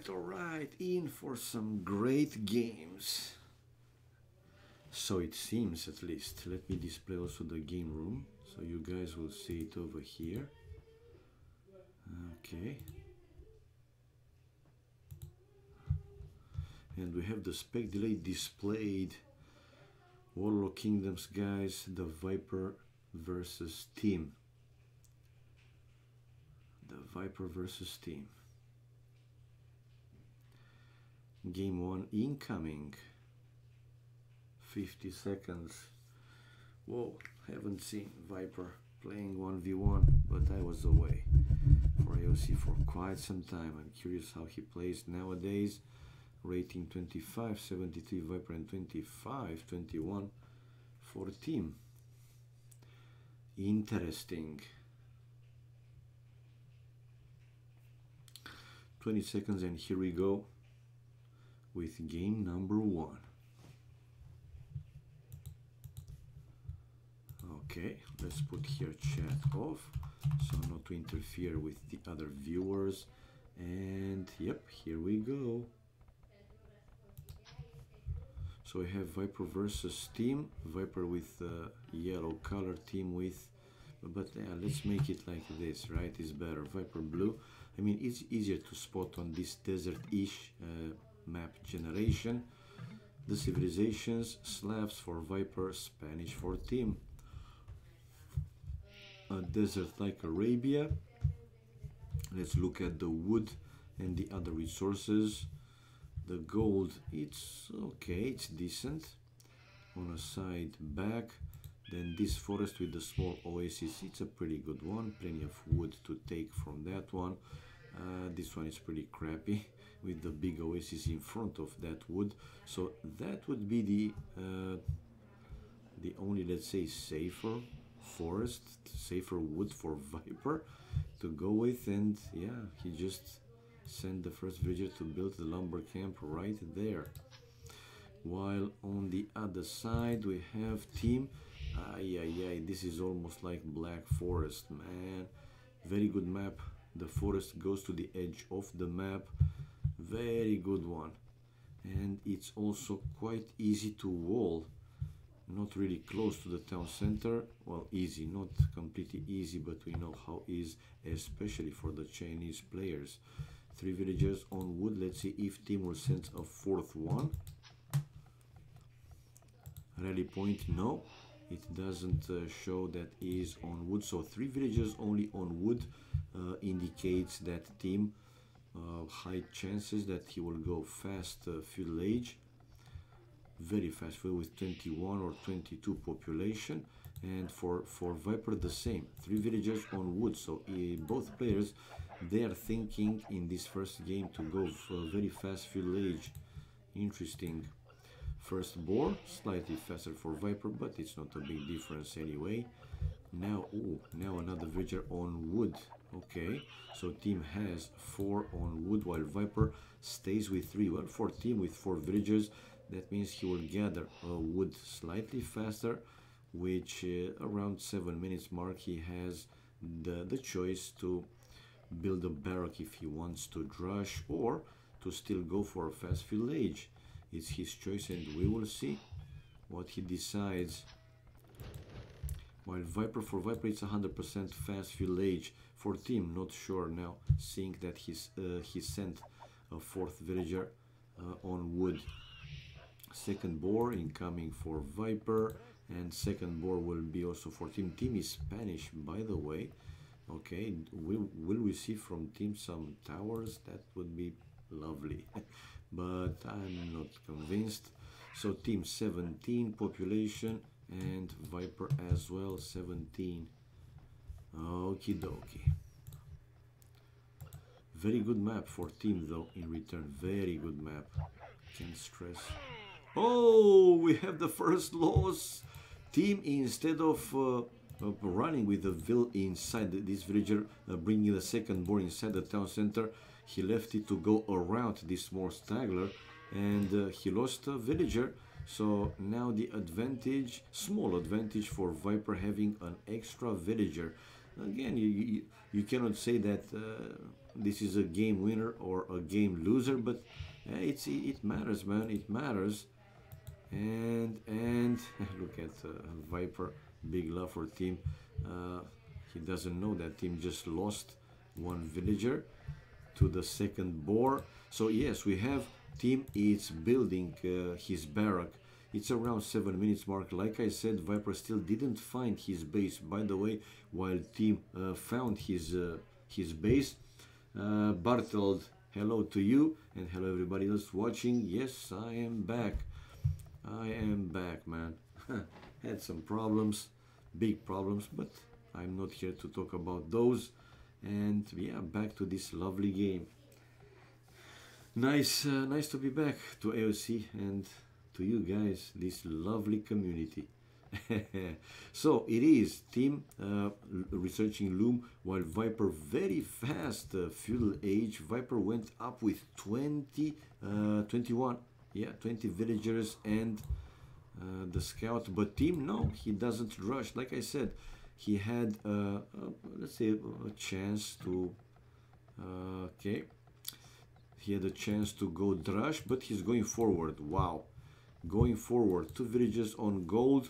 All right, in for some great games. So it seems, at least. Let me display also the game room, so you guys will see it over here. Okay. And we have the spec delay displayed. Warlock Kingdoms, guys, the Viper versus Team. The Viper versus Team. Game 1 incoming. 50 seconds. Whoa, haven't seen Viper playing 1v1, but I was away for AoC for quite some time. I'm curious how he plays nowadays. Rating 25, 73 Viper and 25, 21 for Team. Interesting. 20 seconds and here we go with game number 1. Okay, let's put here chat off so not to interfere with the other viewers. And yep, here we go. So we have Viper versus Team. Viper with yellow color, Team with, but yeah, let's make it like this, right? It's better. Viper blue. I mean, it's easier to spot on this desert-ish map generation. The civilizations, Slavs for Viper, Spanish for Team. A desert like Arabia. Let's look at the wood and the other resources. The gold, it's okay, it's decent. On a side back. Then this forest with the small oasis, it's a pretty good one. Plenty of wood to take from that one. This one is pretty crappy with the big oasis in front of that wood. So that would be the only, let's say, safer forest, safer wood for Viper to go with. And yeah, he just sent the first villager to build the lumber camp right there. While on the other side we have Team. This is almost like Black Forest, man. Very good map. The forest goes to the edge of the map. Very good one. And it's also quite easy to wall. Not really close to the town center. Well, easy, not completely easy, but we know how is, especially for the Chinese players. 3 villagers on wood. Let's see if Team will send a 4th one. Rally point, no. It doesn't show that is on wood. So 3 villagers only on wood indicates that Team high chances that he will go fast feudal age. Very fast feudal with 21 or 22 population. And for Viper the same. 3 villagers on wood. So both players, they are thinking in this first game to go for very fast feudal age. Interesting. First boar, slightly faster for Viper, but it's not a big difference anyway. Now, now another villager on wood. Okay, so Team has 4 on wood while Viper stays with 3. Well, for Team with 4 villagers, that means he will gather wood slightly faster, which around 7 minutes mark he has the choice to build a barrack if he wants to drush or to still go for a fast feudal age. It's his choice and we will see what he decides. While for Viper it's 100% fast feudal age. For Team, not sure now, seeing that he sent a 4th villager on wood. Second boar incoming for Viper, and second boar will be also for Team. Team is Spanish, by the way. Okay, will we see from Team some towers? That would be lovely. But I'm not convinced. So Team 17 population and Viper as well 17. Okie dokie. Very good map for Team though in return. Very good map. Can't stress. Oh, we have the first loss. Team, instead of running with the vill inside this villager, bringing the second boar inside the town center, he left it to go around this small straggler, and he lost a villager. So now the advantage, small advantage for Viper having an extra villager. Again, you cannot say that this is a game winner or a game loser, but it matters, man. It matters. And look at Viper, big love for team. He doesn't know that team just lost one villager to the second boar. So yes, we have team is building his barrack. It's around 7 minutes mark. Like I said, Viper still didn't find his base. By the way, while team found his base, Bartold, hello to you, and hello everybody else watching. Yes, I am back. I am back, man. Had some problems, big problems, but I'm not here to talk about those. And yeah, back to this lovely game. Nice to be back to AoC and to you guys, this lovely community. So it is team researching loom, while Viper very fast feudal age. Viper went up with 21, yeah, 20 villagers and the scout, but team, no, he doesn't rush. Like I said, he had let's say a chance to okay, he had a chance to go drush, but he's going forward. Wow, going forward, 2 villagers on gold.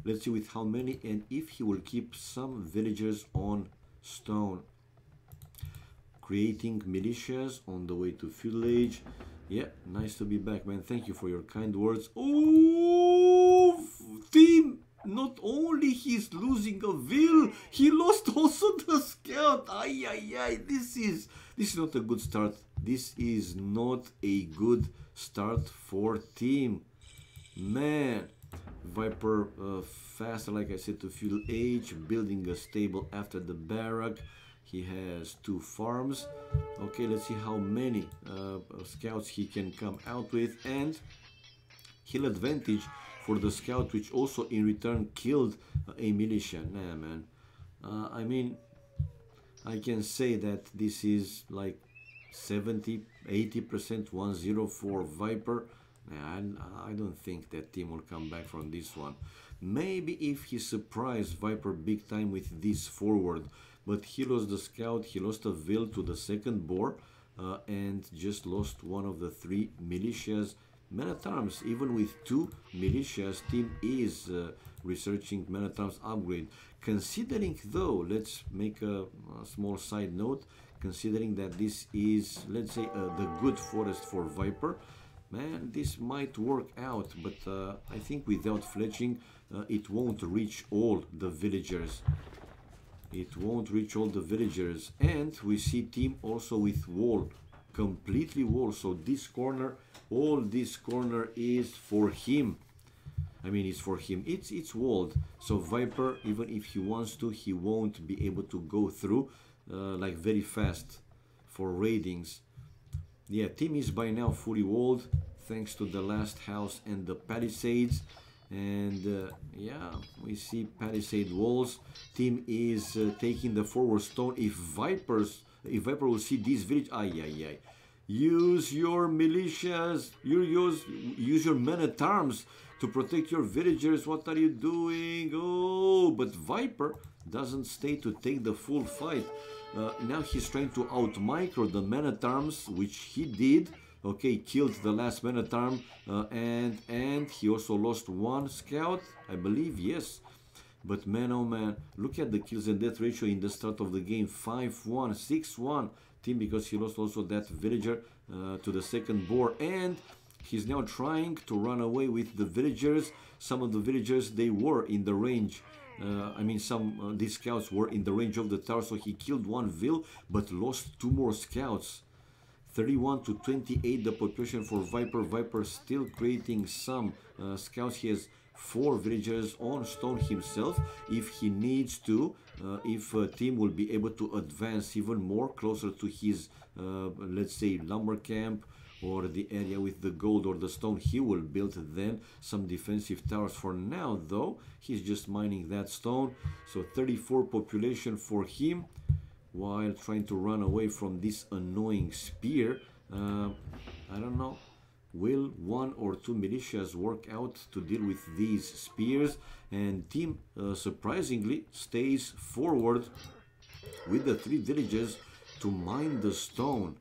Let's see with how many, and if he will keep some villagers on stone. Creating militias on the way to feudal age. Yeah, nice to be back, man. Thank you for your kind words. Oh, team, not only he's losing a vill, he lost also the scout. Ay, ay, ay. This is not a good start. This is not a good start for team, man. Viper faster, like I said, to feudal age, building a stable after the barrack. He has 2 farms. Okay, let's see how many scouts he can come out with, and hill advantage for the scout, which also in return killed a militia. Nah, man. I mean, I can say that this is like 70-80% 1-0 for Viper. And I don't think that team will come back from this one. Maybe if he surprised Viper big time with this forward, but he lost the scout, he lost a vill to the second boar, and just lost one of the 3 militias. Man at arms, even with 2 militias, team is researching man at arms upgrade. Considering though, let's make a small side note, considering that this is, let's say, the good forest for Viper, man, this might work out, but I think without fletching, it won't reach all the villagers. It won't reach all the villagers. And we see team also with wall, completely wall. So this corner, all this corner is for him. I mean, it's for him. It's walled. So Viper, even if he wants to, he won't be able to go through like very fast for raidings. Yeah, team is by now fully walled, thanks to the last house and the palisades. And yeah, we see palisade walls. Team is taking the forward stone. If Viper will see this village, ay. Use your militias, use your men at arms to protect your villagers. What are you doing? Oh, but Viper doesn't stay to take the full fight. Now he's trying to out-micro the men at arms, which he did. Okay, killed the last man at arm, and he also lost 1 scout, I believe, yes. But man, oh man, look at the kills and death ratio in the start of the game, 5-1, 6-1 team, because he lost also that villager to the second boar, and he's now trying to run away with the villagers. Some of the villagers, they were in the range. I mean, these scouts were in the range of the tower, so he killed 1 vill, but lost 2 more scouts. 31 to 28 the population for Viper. Viper still creating some scouts. He has 4 villagers on stone himself if he needs to. If team will be able to advance even more closer to his, let's say, lumber camp or the area with the gold or the stone, he will build then some defensive towers. For now though, he's just mining that stone. So 34 population for him. while trying to run away from this annoying spear. I don't know. Will one or two militias work out to deal with these spears? And team surprisingly stays forward with the 3 villages to mine the stone.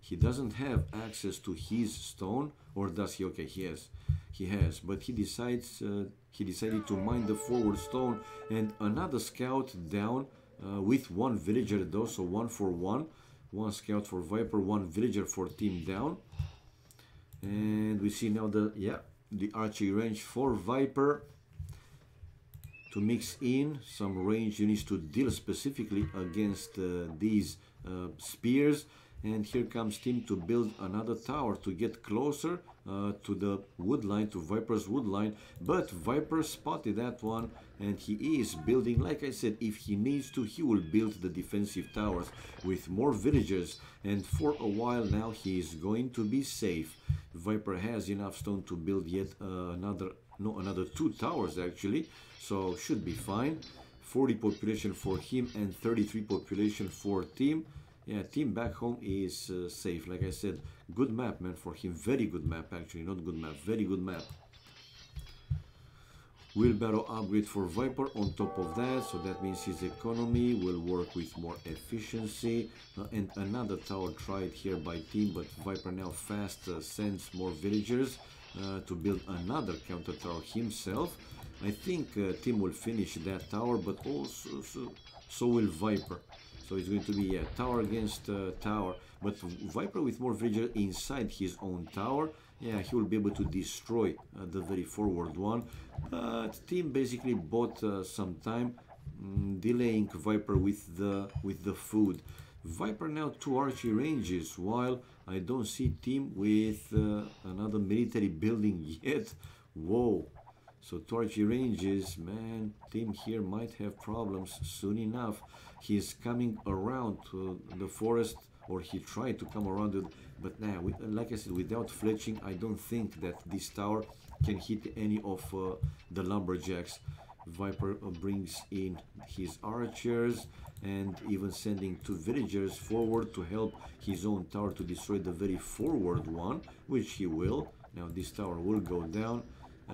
He doesn't have access to his stone, or does he? Okay, he has, but he decided to mine the forward stone, and another scout down with 1 villager though, so 1 for 1. 1 scout for Viper, 1 villager for team down. And we see now the archery range for Viper to mix in some range units to deal specifically against these spears. And here comes team to build another tower to get closer to the wood line, to Viper's wood line. But Viper spotted that one, and he is building. Like I said, if he needs to, he will build the defensive towers with more villagers. And for a while now, he is going to be safe. Viper has enough stone to build yet another 2 towers actually, so should be fine. 40 population for him and 33 population for team. Yeah, team back home is safe. Like I said, good map, man, for him. Very good map, actually. Not good map, very good map. Wheelbarrow upgrade for Viper on top of that. So that means his economy will work with more efficiency. And another tower tried here by team. But Viper now fast sends more villagers to build another counter tower himself. I think team will finish that tower, but also so will Viper. So it's going to be tower against tower. But Viper with more villagers inside his own tower, yeah, he will be able to destroy the very forward one. But team basically bought some time, delaying Viper with the food. Viper now 2 archery ranges, while I don't see team with another military building yet. Whoa. So 2 archery ranges, man, team here might have problems soon enough. He's coming around to the forest, or he tried to come around it, but now, like I said, without fletching, I don't think that this tower can hit any of the lumberjacks. Viper brings in his archers and even sending 2 villagers forward to help his own tower to destroy the very forward one, which he will. Now this tower will go down.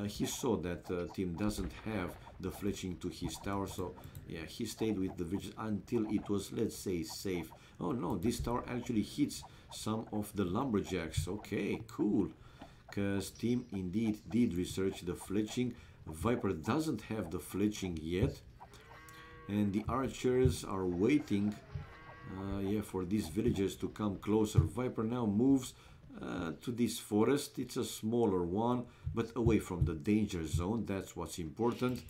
He saw that team doesn't have the fletching to his tower, so yeah, he stayed with the villagers until it was, let's say, safe. Oh no, this tower actually hits some of the lumberjacks. Okay, cool. Because team indeed did research the fletching. Viper doesn't have the fletching yet. And the archers are waiting for these villagers to come closer. Viper now moves to this forest. It's a smaller one, but away from the danger zone. That's what's important.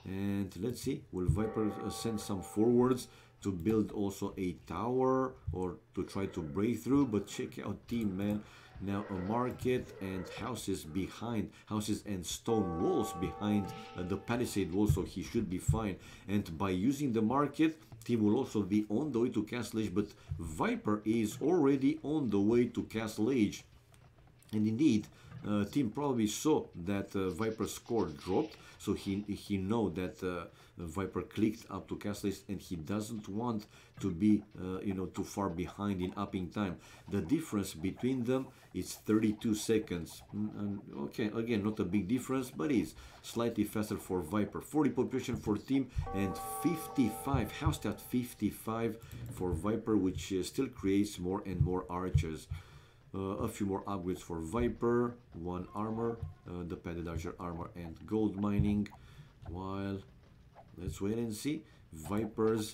And let's see, will Viper send some forwards to build also a tower or to try to break through? But check out team, man. Now a market and houses behind, houses and stone walls behind the palisade wall, so he should be fine. And by using the market, team will also be on the way to Castle Age, but Viper is already on the way to Castle Age. And indeed, team probably saw that Viper's score dropped, so he know that Viper clicked up to Castle Age, and he doesn't want to be too far behind in upping time. The difference between them is 32 seconds. Okay, again, not a big difference, but it's slightly faster for Viper. 40 population for team and 55 house stat 55 for Viper, which still creates more and more archers. A few more upgrades for Viper, 1 armor, the padded archer armor and gold mining. While let's wait and see. Viper's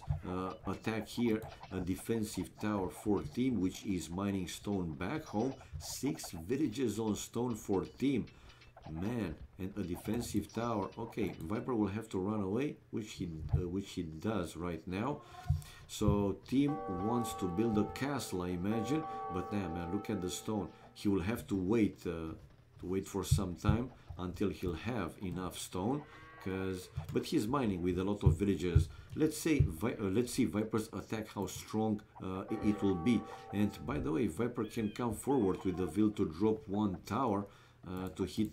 attack here, a defensive tower for team, which is mining stone back home. 6 villages on stone for team, man, and a defensive tower. Okay, Viper will have to run away, which he does right now. So team wants to build a castle, I imagine, but now, man, look at the stone. He will have to wait for some time until he'll have enough stone. But he's mining with a lot of villagers. Let's see Viper's attack, how strong it will be. And by the way, Viper can come forward with the will to drop 1 tower. to hit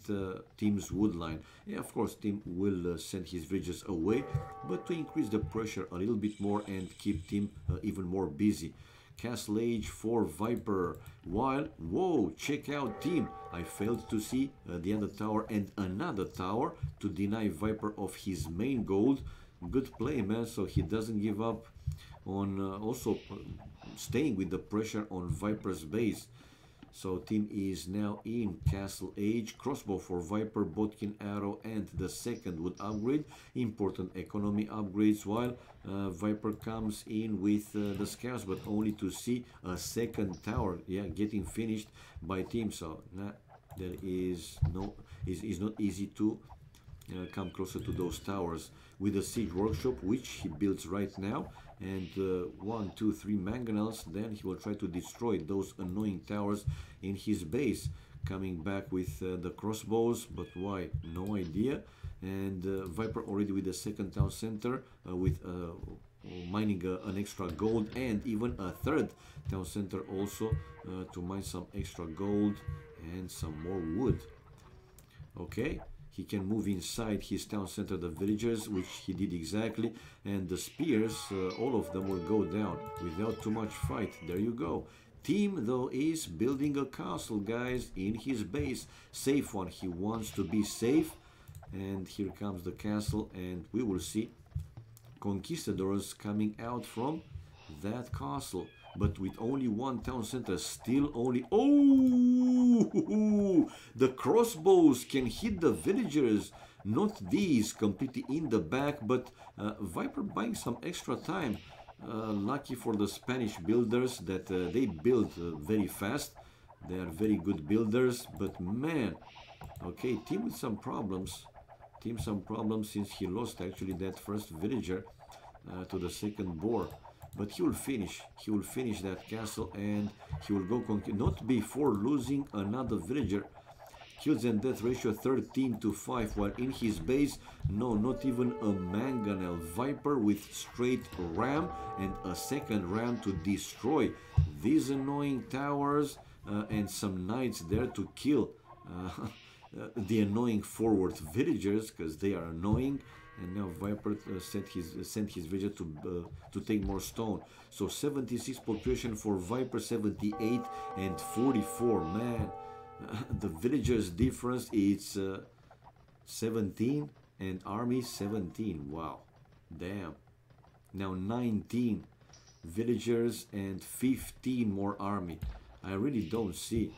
team's wood line. Yeah, of course, team will send his villages away, but to increase the pressure a little bit more and keep team even more busy. Castle Age for Viper. While, whoa, check out team. I failed to see the other tower and another tower to deny Viper of his main gold. Good play, man. So he doesn't give up on also staying with the pressure on Viper's base. So team is now in Castle Age. Crossbow for Viper, Botkin arrow, and the second would upgrade. Important economy upgrades, while Viper comes in with the scouts, but only to see a second tower, yeah, getting finished by team. So there is not easy to come closer to those towers. With the siege workshop, which he builds right now, and 1, 2, 3 mangonels, then he will try to destroy those annoying towers in his base. Coming back with the crossbows, but why? No idea. And Viper already with the second town center with mining an extra gold, and even a third town center also to mine some extra gold and some more wood. Okay. He can move inside his town center, the villagers, which he did exactly. And the spears, all of them will go down without too much fight. There you go. Team, though, is building a castle, guys, in his base. Safe one. He wants to be safe. And here comes the castle. And we will see conquistadors coming out from that castle. But with only one town center, still only... Oh! The crossbows can hit the villagers. Not these completely in the back, but Viper buying some extra time. Lucky for the Spanish builders that they build very fast. They are very good builders, but man... Okay, team with some problems. Team some problems since he lost actually that first villager to the second boar. But he will finish that castle, and he will go not before losing another villager. Kills and death ratio 13-5, while in his base, no, not even a mangonel. Viper with straight ram and a second ram to destroy these annoying towers and some knights there to kill the annoying forward villagers, because they are annoying. And now Viper sent his villager to take more stone. So 76 population for Viper, 78 and 44. Man, the villagers difference is 17 and army 17. Wow, damn. Now 19 villagers and 15 more army. I really don't see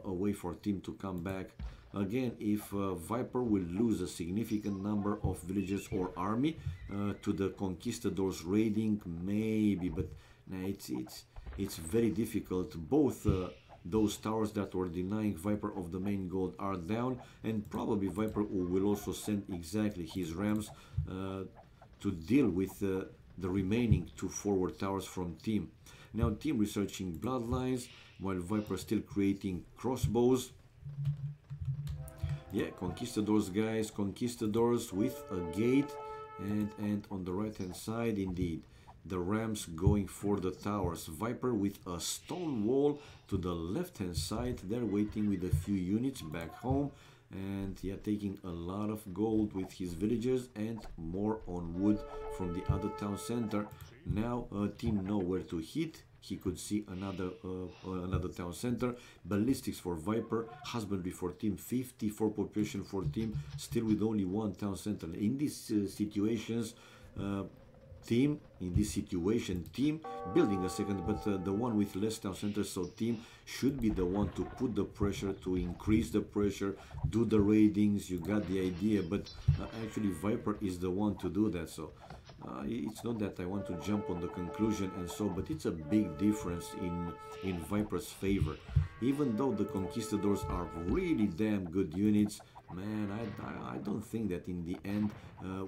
a way for team to come back. Again, if Viper will lose a significant number of villages or army to the conquistadors raiding, maybe, but nah, it's very difficult. Both those towers that were denying Viper of the main gold are down, and probably Viper will also send exactly his rams to deal with the remaining 2 forward towers from team. Now team researching bloodlines, while Viper still creating crossbows. Yeah, conquistadors, guys, conquistadors with a gate, and on the right hand side, indeed, the rams going for the towers. Viper with a stone wall to the left hand side. They're waiting with a few units back home, and yeah, taking a lot of gold with his villagers and more on wood from the other town center. Now team know where to hit. He could see another town center. Ballistics for Viper, husbandry for team, 54 population for team, still with only one town center. In these situations, team building a second, but the one with less town centers, so team should be the one to put the pressure, to increase the pressure, do the raidings. You got the idea, but actually Viper is the one to do that. So it's not that I want to jump on the conclusion and so, but it's a big difference in Viper's favor. Even though the conquistadors are really damn good units, man, I don't think that in the end,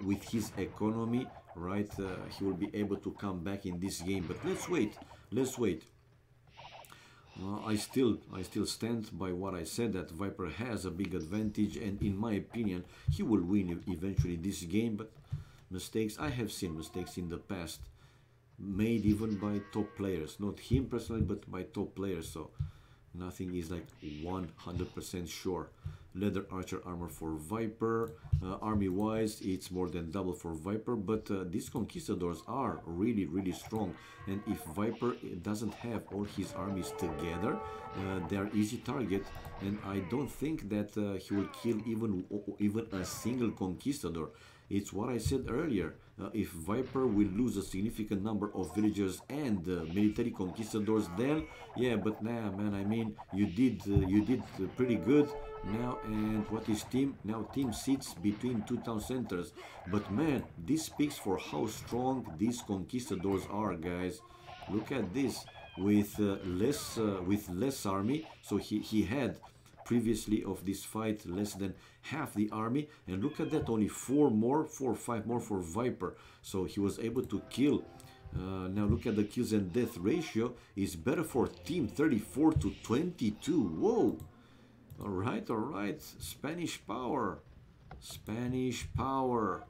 with his economy, right, he will be able to come back in this game. But let's wait. I still stand by what I said, that Viper has a big advantage, and in my opinion, he will win eventually this game. But mistakes, I have seen mistakes in the past, made even by top players, not him personally, but by top players. So Nothing is like 100% sure. Leather archer armor for Viper. Army wise, it's more than double for Viper, but these conquistadors are really, really strong. And if Viper doesn't have all his armies together, they are easy target. And I don't think that he will kill even a single conquistador. It's what I said earlier. If Viper will lose a significant number of villagers and military conquistadors, then yeah, but nah, man. I mean, you did pretty good now. And what is team? Now team sits between two town centers. But man, this speaks for how strong these conquistadors are, guys. Look at this. With less army, so he had previously of this fight less than half the army, and look at that, only four or five more for Viper, so he was able to kill. Now look at the kills and death ratio is better for team, 34 to 22. Whoa. All right, Spanish power. Spanish power.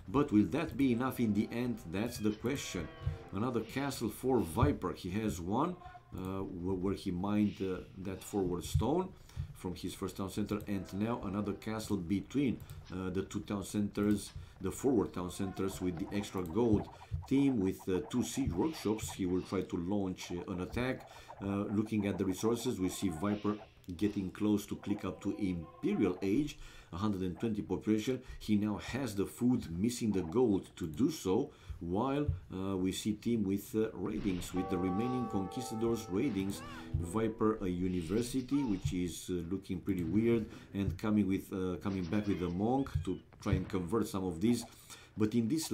But will that be enough in the end? That's the question. Another castle for Viper. He has one where he mined that forward stone from his first town center, and now another castle between the two town centers, the forward town centers, with the extra gold. Team with two siege workshops. He will try to launch an attack. Looking at the resources, we see Viper getting close to click up to Imperial Age, 120 population. He now has the food, missing the gold to do so, while we see team with raidings, with the remaining conquistadors raidings. Viper a university, which is looking pretty weird, and coming back with a monk to try and convert some of these. But in this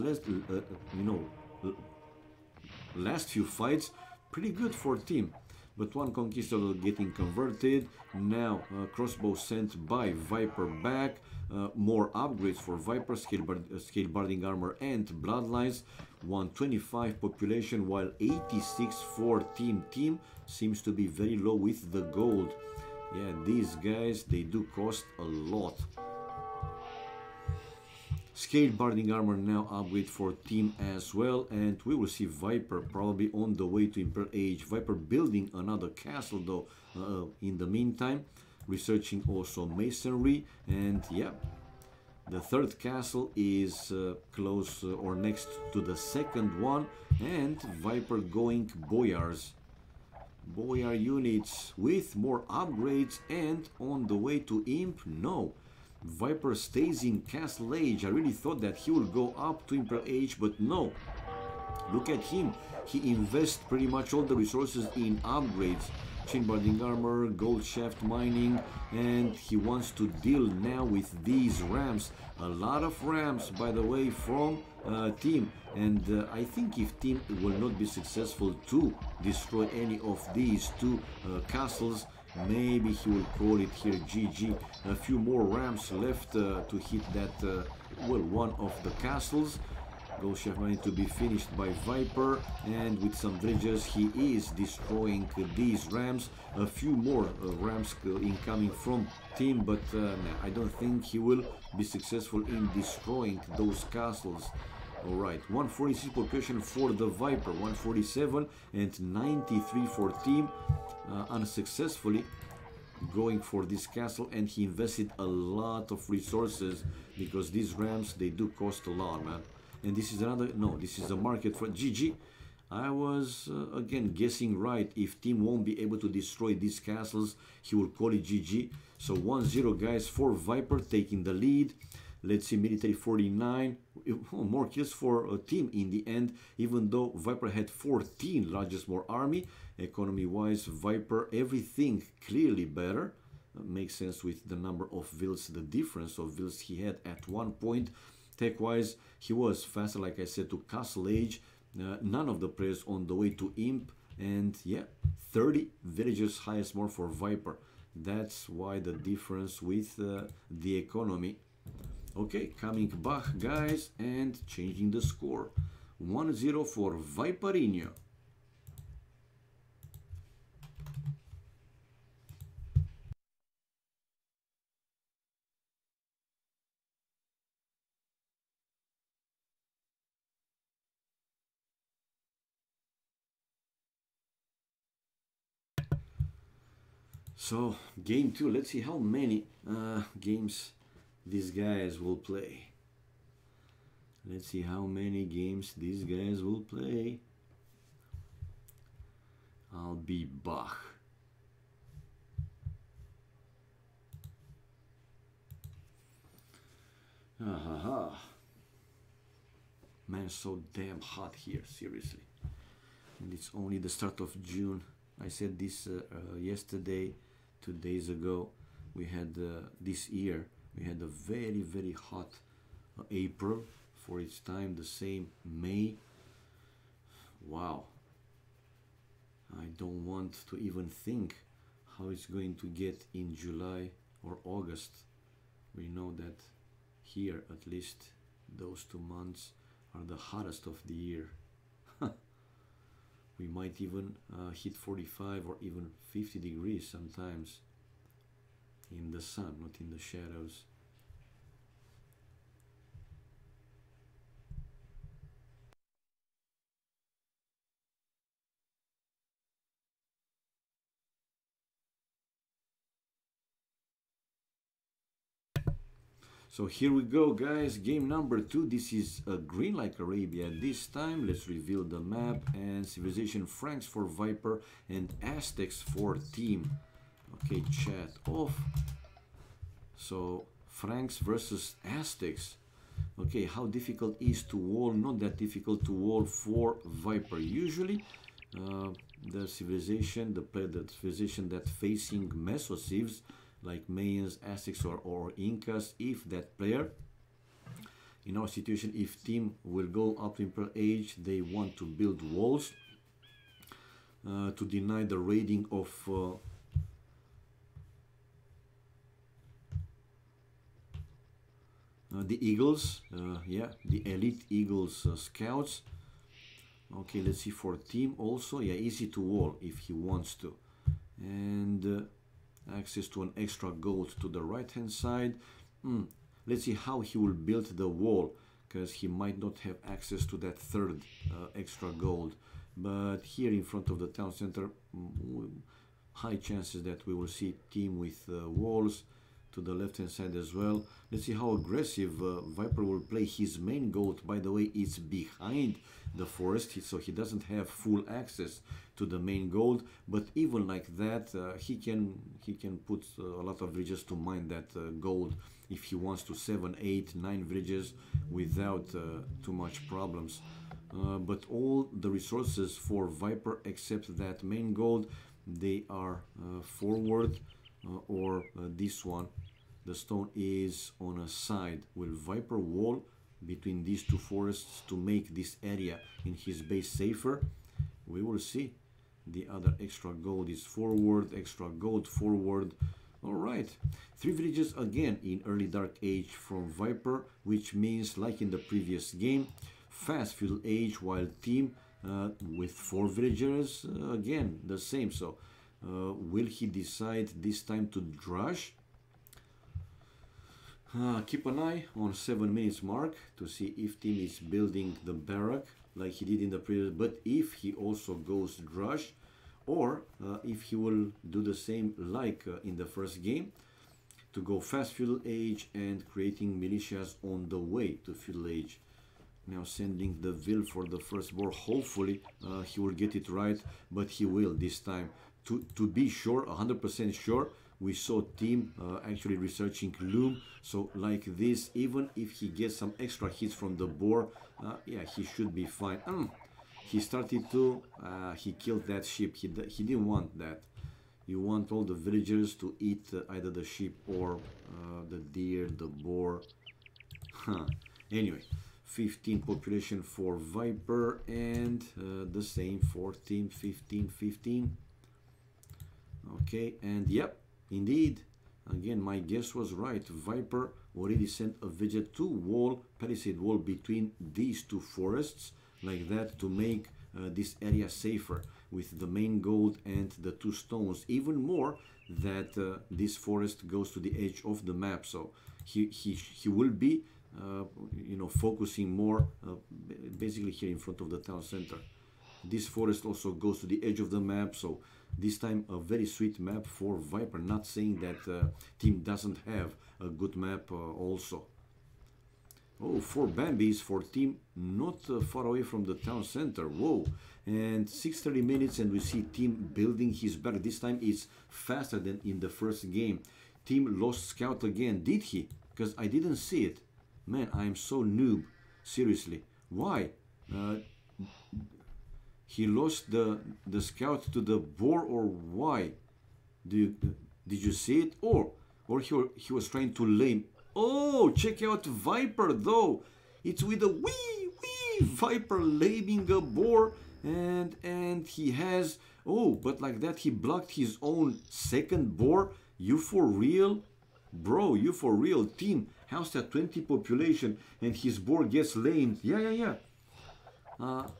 last few fights, pretty good for team. But one conquistador getting converted. Now crossbow sent by Viper back. More upgrades for Viper, scale barding armor and bloodlines. 125 population, while 86 for team. Team seems to be very low with the gold. Yeah, these guys, they do cost a lot. Scale barding armor now upgrade for team as well, and we will see Viper probably on the way to Imperial Age. Viper building another castle though in the meantime, researching also masonry, and yeah, the third castle is close or next to the second one, and Viper going boyars. Boyar units with more upgrades, and on the way to Imp. No, Viper stays in Castle Age. I really thought that he would go up to Imperial Age, but no. Look at him. He invests pretty much all the resources in upgrades. Chain barding armor, gold shaft mining, and he wants to deal now with these rams. A lot of rams, by the way, from team. And I think if team will not be successful to destroy any of these two castles, maybe he will call it here GG. A few more rams left to hit that, one of the castles. Gold shaft mining to be finished by Viper, and with some villagers he is destroying these rams. A few more rams incoming from team, but I don't think he will be successful in destroying those castles. Alright, 146 population for the Viper, 147 and 93 for team. Unsuccessfully going for this castle, and he invested a lot of resources because these rams, they do cost a lot, man. And this is another, no, this is a market for GG. I was again guessing right. If team won't be able to destroy these castles, he will call it GG. So 1-0 guys for Viper, taking the lead. Let's see, military 49. More kills for a team in the end, even though Viper had 14, largest more army. Economy wise, Viper, everything clearly better. Makes sense with the number of vills, the difference of vills he had at one point. Tech wise, he was faster, like I said, to Castle Age. None of the players on the way to Imp. And yeah, 30 villagers, highest more for Viper. That's why the difference with the economy. Okay, coming back guys and changing the score. 1-0 for Viperinho. So game 2, let's see how many games these guys will play. Let's see how many games these guys will play. I'll be Bach. Man, so damn hot here, seriously. And it's only the start of June. I said this yesterday, 2 days ago. We had this year, we had a very, very hot April for its time, the same May. Wow. I don't want to even think how it's going to get in July or August. We know that here, at least, those 2 months are the hottest of the year. We might even hit 45 or even 50 degrees sometimes in the sun, not in the shadows. So here we go, guys. Game number 2. This is green like Arabia. This time, let's reveal the map and civilization. Franks for Viper and Aztecs for Team. Okay, chat off. So Franks versus Aztecs. Okay, how difficult is to wall? Not that difficult to wall for Viper. Usually, the civilization, the civilization that facing Mesocivs, like Mayans, Aztecs, or Incas, if that player, in our situation, if team will go up to Imperial Age, they want to build walls to deny the raiding of the Eagles, yeah, the elite Eagles scouts. Okay, let's see for team also. Yeah, easy to wall if he wants to. And access to an extra gold to the right hand side. Let's see how he will build the wall, because he might not have access to that third extra gold. But here in front of the town center, high chances that we will see team with walls to the left hand side as well. Let's see how aggressive Viper will play. His main gold, by the way, is behind the forest, so he doesn't have full access to the main gold. But even like that, he can put a lot of villages to mine that gold if he wants to. 7, 8, 9 villages without too much problems. But all the resources for Viper except that main gold, they are forward or this one. The stone is on a side. Will Viper wall between these two forests to make this area in his base safer? We will see. The other extra gold is forward, extra gold forward. Alright, 3 villages again in early Dark Age from Viper, which means, like in the previous game, fast feudal age, while team with 4 villagers, again the same. So will he decide this time to drush? Keep an eye on 7 minutes mark to see if team is building the barrack like he did in the previous, but if he also goes drush, or if he will do the same like in the first game, to go fast feudal age and creating militias on the way to feudal age. Now sending the Vil for the first war. Hopefully he will get it right, but he will this time. To be sure, 100% sure, we saw team actually researching Loom. So like this, even if he gets some extra hits from the boar, yeah, he should be fine. He started to, he killed that sheep. He didn't want that. You want all the villagers to eat either the sheep or the deer, the boar. Anyway, 15 population for Viper and the same for team, 15, 15. Okay, and yep, indeed, again, my guess was right. Viper already sent a villager to wall, palisade wall between these two forests, like that, to make this area safer with the main gold and the 2 stones. Even more that this forest goes to the edge of the map, so he will be you know, focusing more basically here in front of the town center. This forest also goes to the edge of the map, so this time a very sweet map for Viper. Not saying that team doesn't have a good map also. Oh, 4 Bambis for team not far away from the town center. Whoa. And 6:30 minutes and we see team building his back. This time it's faster than in the first game. Team lost scout again. Did he? Because I didn't see it. Man, I'm so noob. Seriously. Why? He lost the scout to the boar, or why? Did you see it? Or he was trying to lame. Oh, check out Viper though. It's with a wee Viper laming a boar, and he has, oh, but like that he blocked his own second boar. You for real? Bro, you for real? Team, how's that 20 population and his boar gets lamed? Yeah.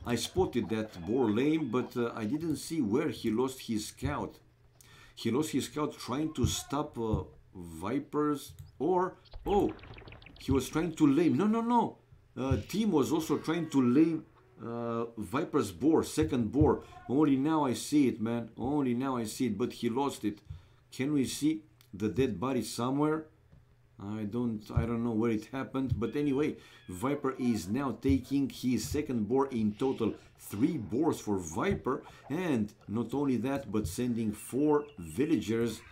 I spotted that boar lame, but I didn't see where he lost his scout. He lost his scout trying to stop Vipers, or, oh, he was trying to lame. No. Team was also trying to lame Viper's boar, second boar. Only now I see it, man. Only now I see it, but he lost it. Can we see the dead body somewhere? I don't know where it happened, but anyway, Viper is now taking his second boar. In total 3 boars for Viper, and not only that, but sending 4 villagers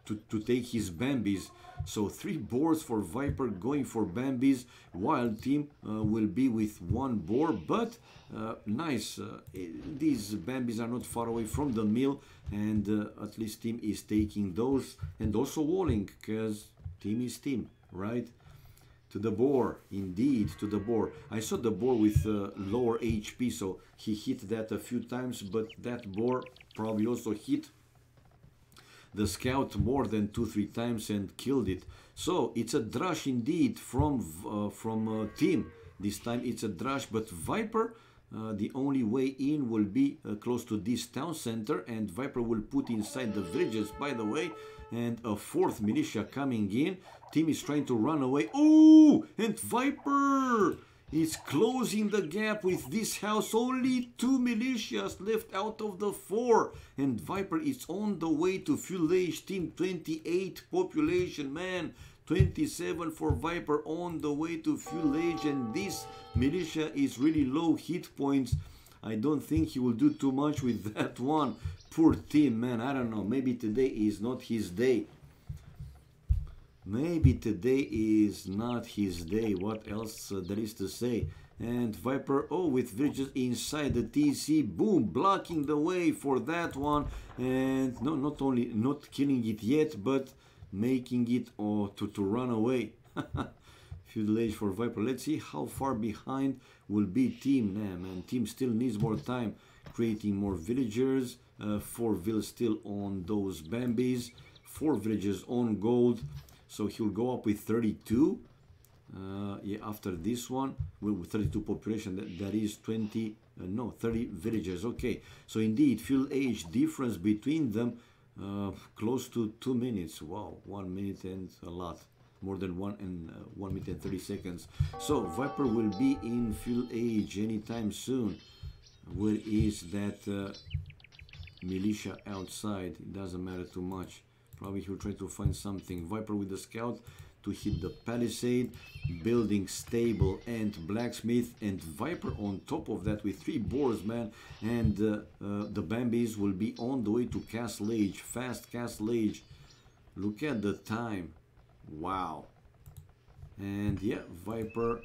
to take his Bambis. So 3 boars for Viper going for Bambis, while team will be with 1 boar, but nice. These Bambis are not far away from the mill, and at least team is taking those, and also walling, because team is team, right? To the boar, indeed, to the boar. I saw the boar with lower HP, so he hit that a few times, but that boar probably also hit the scout more than 2-3 times and killed it. So it's a drush indeed from team. This time it's a drush, but Viper, the only way in will be close to this town center, and Viper will put inside the villages, by the way, and a 4th militia coming in. Team is trying to run away. Oh, and Viper is closing the gap with this house. Only 2 militias left out of the 4, and Viper is on the way to fuel age. Team 28 population, man. 27 for Viper on the way to fuel age, and this militia is really low hit points. I don't think he will do too much with that one. Poor team, man. I don't know. Maybe today is not his day. Maybe today is not his day. What else there is to say? And Viper, oh, with villages inside the TC, boom, blocking the way for that one. And no, not only not killing it yet, but making it to run away. Feudal age for Viper. Let's see how far behind will be team. Nah, man, team still needs more time, creating more villagers. 4 villas still on those Bambis, 4 villages on gold. So he'll go up with 32. Yeah, after this one, with 32 population, that is 20, no, 30 villagers. Okay, so indeed, fuel age difference between them, close to 2 minutes. Wow, 1 minute and a lot. More than 1 minute and 30 seconds. So Viper will be in fuel age anytime soon. Where is that militia outside? It doesn't matter too much. Probably he'll try to find something. Viper with the scout to hit the palisade, building stable and blacksmith, and Viper on top of that with 3 boars, man. And the Bambis will be on the way to Castle Age, fast Castle Age. Look at the time. Wow. And yeah, Viper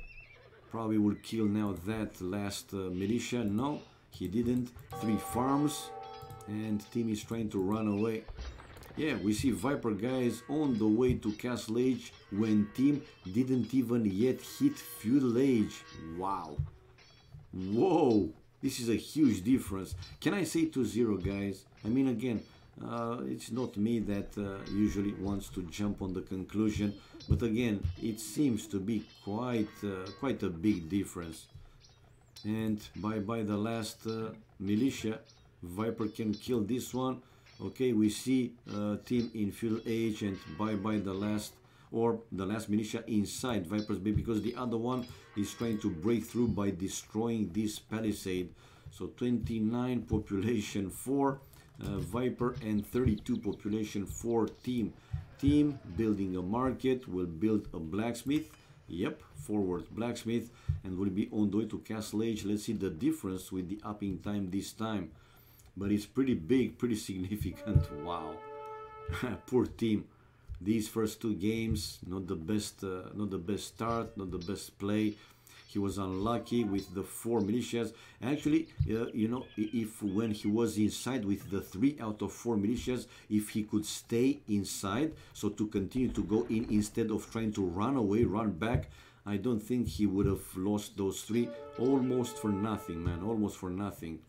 probably will kill now that last militia. No, he didn't. 3 farms, and team is trying to run away. Yeah, we see Viper guys on the way to Castle Age when team didn't even yet hit Feudal Age. Wow. Whoa, this is a huge difference. Can I say 2-0, guys? I mean, again, it's not me that usually wants to jump on the conclusion, but again, it seems to be quite a big difference. And by the last militia, Viper can kill this one. Okay, we see team in Feudal Age, and by the last militia inside Viper's Bay, because the other one is trying to break through by destroying this palisade. So 29 population for Viper and 32 population for Team. Team building a market, will build a blacksmith. Yep, forward blacksmith, and will be on the way to Castle Age. Let's see the difference with the upping time this time. But it's pretty big, pretty significant. Wow. Poor Team. These first two games, not the best start, not the best play. He was unlucky with the 4 militias. Actually, you know, if when he was inside with the 3 out of 4 militias, if he could stay inside, so to continue to go in instead of trying to run away, run back, I don't think he would have lost those 3 almost for nothing, man, almost for nothing.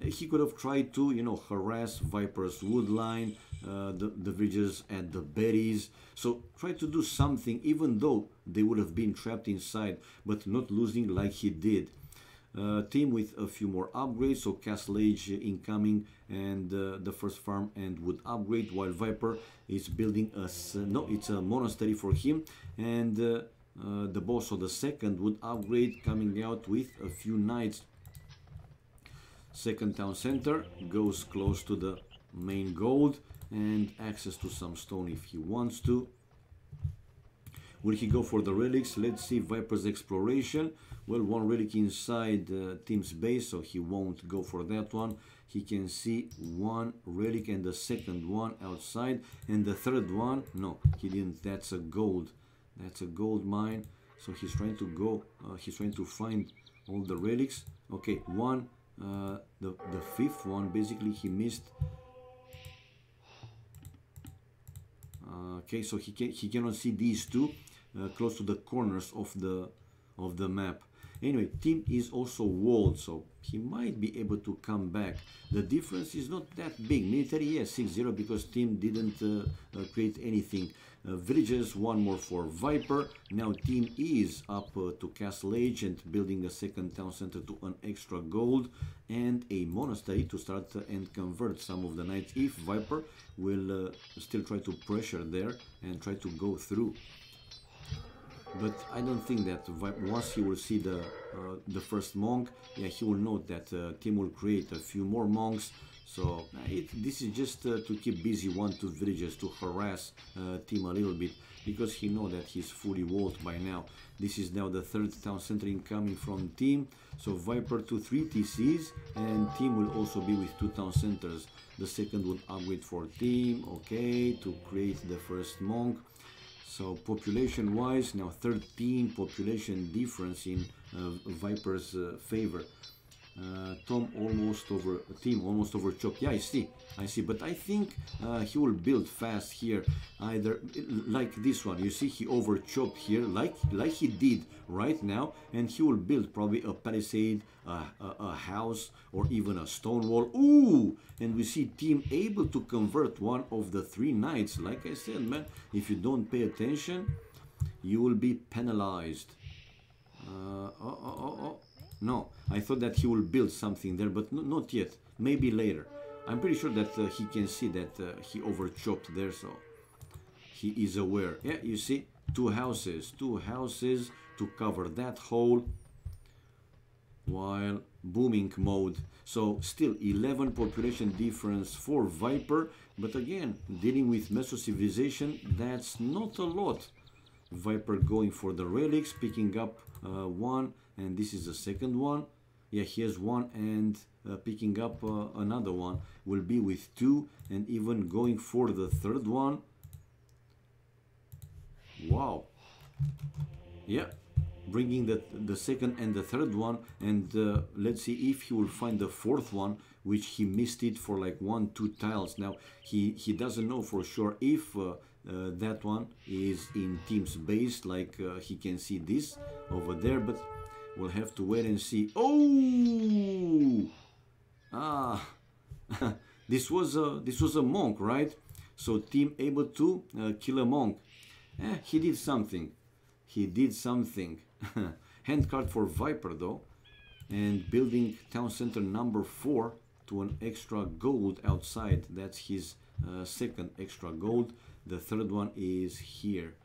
He could have tried to, you know, harass Viper's wood line, the villages and the berries. So try to do something, even though they would have been trapped inside, but not losing like he did. Team with a few more upgrades, so Castle Age incoming, and the first farm and wood upgrade, while Viper is building it's a monastery for him, and the boss of the second wood upgrade coming out with a few knights. Second town center goes close to the main gold and access to some stone if he wants to. Will he go for the relics? Let's see Viper's exploration. Well, one relic inside Team's base, so he won't go for that one. He can see one relic and the second one outside, and the third one, no, he didn't. That's a gold. That's a gold mine. So he's trying to go, he's trying to find all the relics. Okay, one. The fifth one, basically he missed. Okay, so he cannot see these two close to the corners of the map. Anyway, Team is also walled, so he might be able to come back. The difference is not that big. Military, yes, 6-0 because Team didn't create anything. Villages, one more for Viper. Now Team is up to Castle Age and building a second town center to an extra gold and a monastery to start and convert some of the knights if Viper will still try to pressure there and try to go through. But I don't think that once he will see the first monk, yeah, he will know that Team will create a few more monks. So this is just to keep busy 1-2 villages to harass Team a little bit, because he knows that he's fully walled by now. This is now the third town center incoming from Team. So Viper to 3 TCs, and Team will also be with 2 town centers. The second would upgrade for Team, okay, to create the first monk. So population wise, now 13 population difference in Viper's favor. Team almost overchopped. Yeah, I see, but I think he will build fast here, either like this one. You see, he overchopped here, like he did right now, and he will build probably a palisade, a house, or even a stone wall. Ooh, and we see Team able to convert one of the 3 knights. Like I said, man, if you don't pay attention, you will be penalized. No, I thought that he will build something there, but not yet. Maybe later. I'm pretty sure that he can see that he overchopped there, so he is aware. Yeah, you see, 2 houses to cover that hole, while booming mode. So still 11 population difference for Viper, but again, dealing with Meso civilization, that's not a lot. Viper going for the relics, picking up one, and this is the second one. Yeah, he has one, and picking up another one will be with 2, and even going for the third one. Wow. Yeah, bringing the second and the third one, and let's see if he will find the fourth one, which he missed it for like 1-2 tiles. Now he doesn't know for sure if that one is in Team's base, like he can see this over there, but we'll have to wait and see. Oh, this was a monk, right? So Team able to kill a monk. He did something. Hand card for Viper though, and building town center number 4 to an extra gold outside. That's his second extra gold. The third one is here.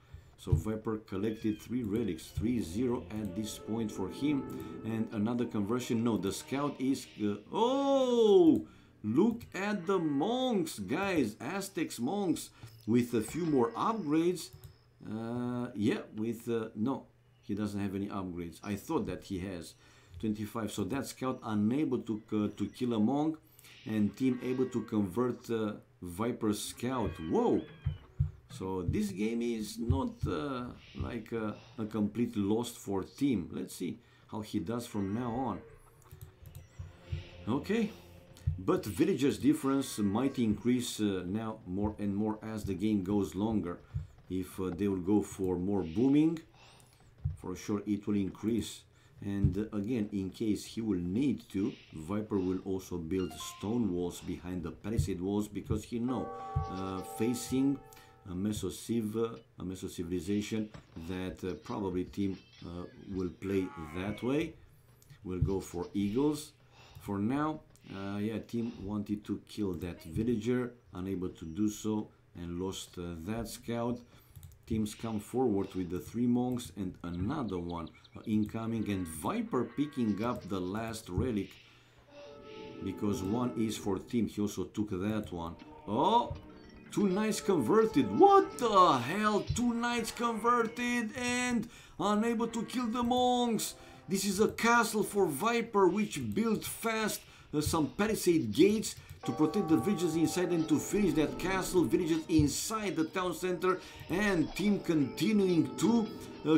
So Viper collected 3 relics, 3-0 at this point for him. And another conversion. No, the scout is... oh! Look at the monks, guys. Aztecs monks with a few more upgrades. Yeah, with... no, he doesn't have any upgrades. I thought that he has 25. So that scout unable to kill a monk. And team able to convert Viper scout. Whoa! So this game is not like a complete loss for team. Let's see how he does from now on. Okay, but villagers difference might increase now more and more as the game goes longer. If they will go for more booming, for sure it will increase. And again, in case he will need to, Viper will also build stone walls behind the palisade walls, because he know facing a Meso civilization that probably team will play that way. Will go for eagles. For now, yeah, team wanted to kill that villager, unable to do so, and lost that scout. Teams come forward with the 3 monks and another one incoming, and Viper picking up the last relic, because one is for team. He also took that one. Oh! 2 knights converted. What the hell? 2 knights converted and unable to kill the monks. This is a castle for Viper, which built fast some palisade gates to protect the villagers inside and to finish that castle. Villagers inside the town center, and team continuing to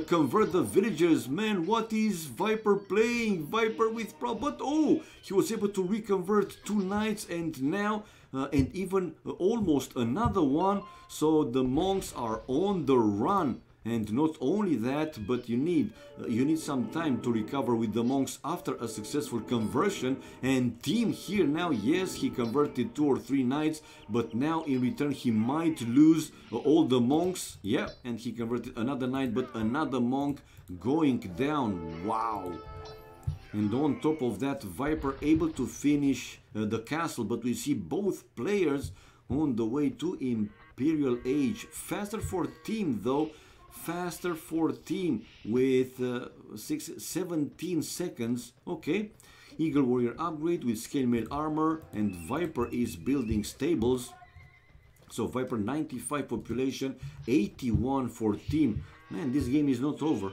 convert the villagers. Man, what is Viper playing? Viper with but oh, he was able to reconvert 2 knights, and now and even almost another one. So the monks are on the run. And not only that, but you need some time to recover with the monks after a successful conversion. And team here now, yes, he converted 2 or 3 knights, but now in return he might lose all the monks. Yeah, and he converted another knight, but another monk going down. Wow. And on top of that, Viper able to finish the castle, but we see both players on the way to Imperial Age. Faster for team though. Faster for team with 17 seconds. Okay, Eagle Warrior upgrade with scale mail armor, and Viper is building stables. So Viper 95 population, 81 for team. Man, this game is not over.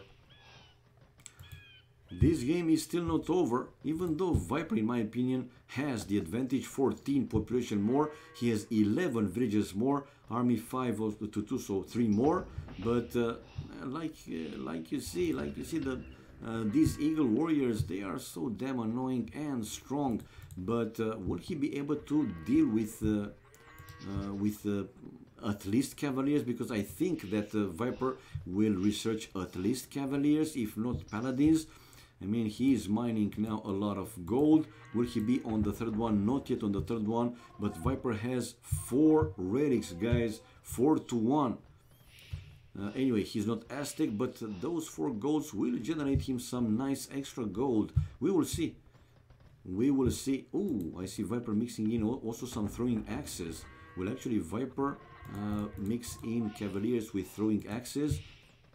This game is still not over, even though Viper, in my opinion, has the advantage. 14 population more, he has 11 villages more, army 5 to 2, so 3 more. But like you see these Eagle Warriors, they are so damn annoying and strong. But will he be able to deal with at least Cavaliers? Because I think that Viper will research at least Cavaliers, if not Paladins. I mean, he is mining now a lot of gold. Will he be on the 3rd one? Not yet on the 3rd one, but Viper has 4 relics, guys. 4 to 1. Anyway, he's not Aztec, but those 4 golds will generate him some nice extra gold. We will see. We will see. Oh, I see Viper mixing in also some throwing axes. Will actually Viper mix in Cavaliers with throwing axes?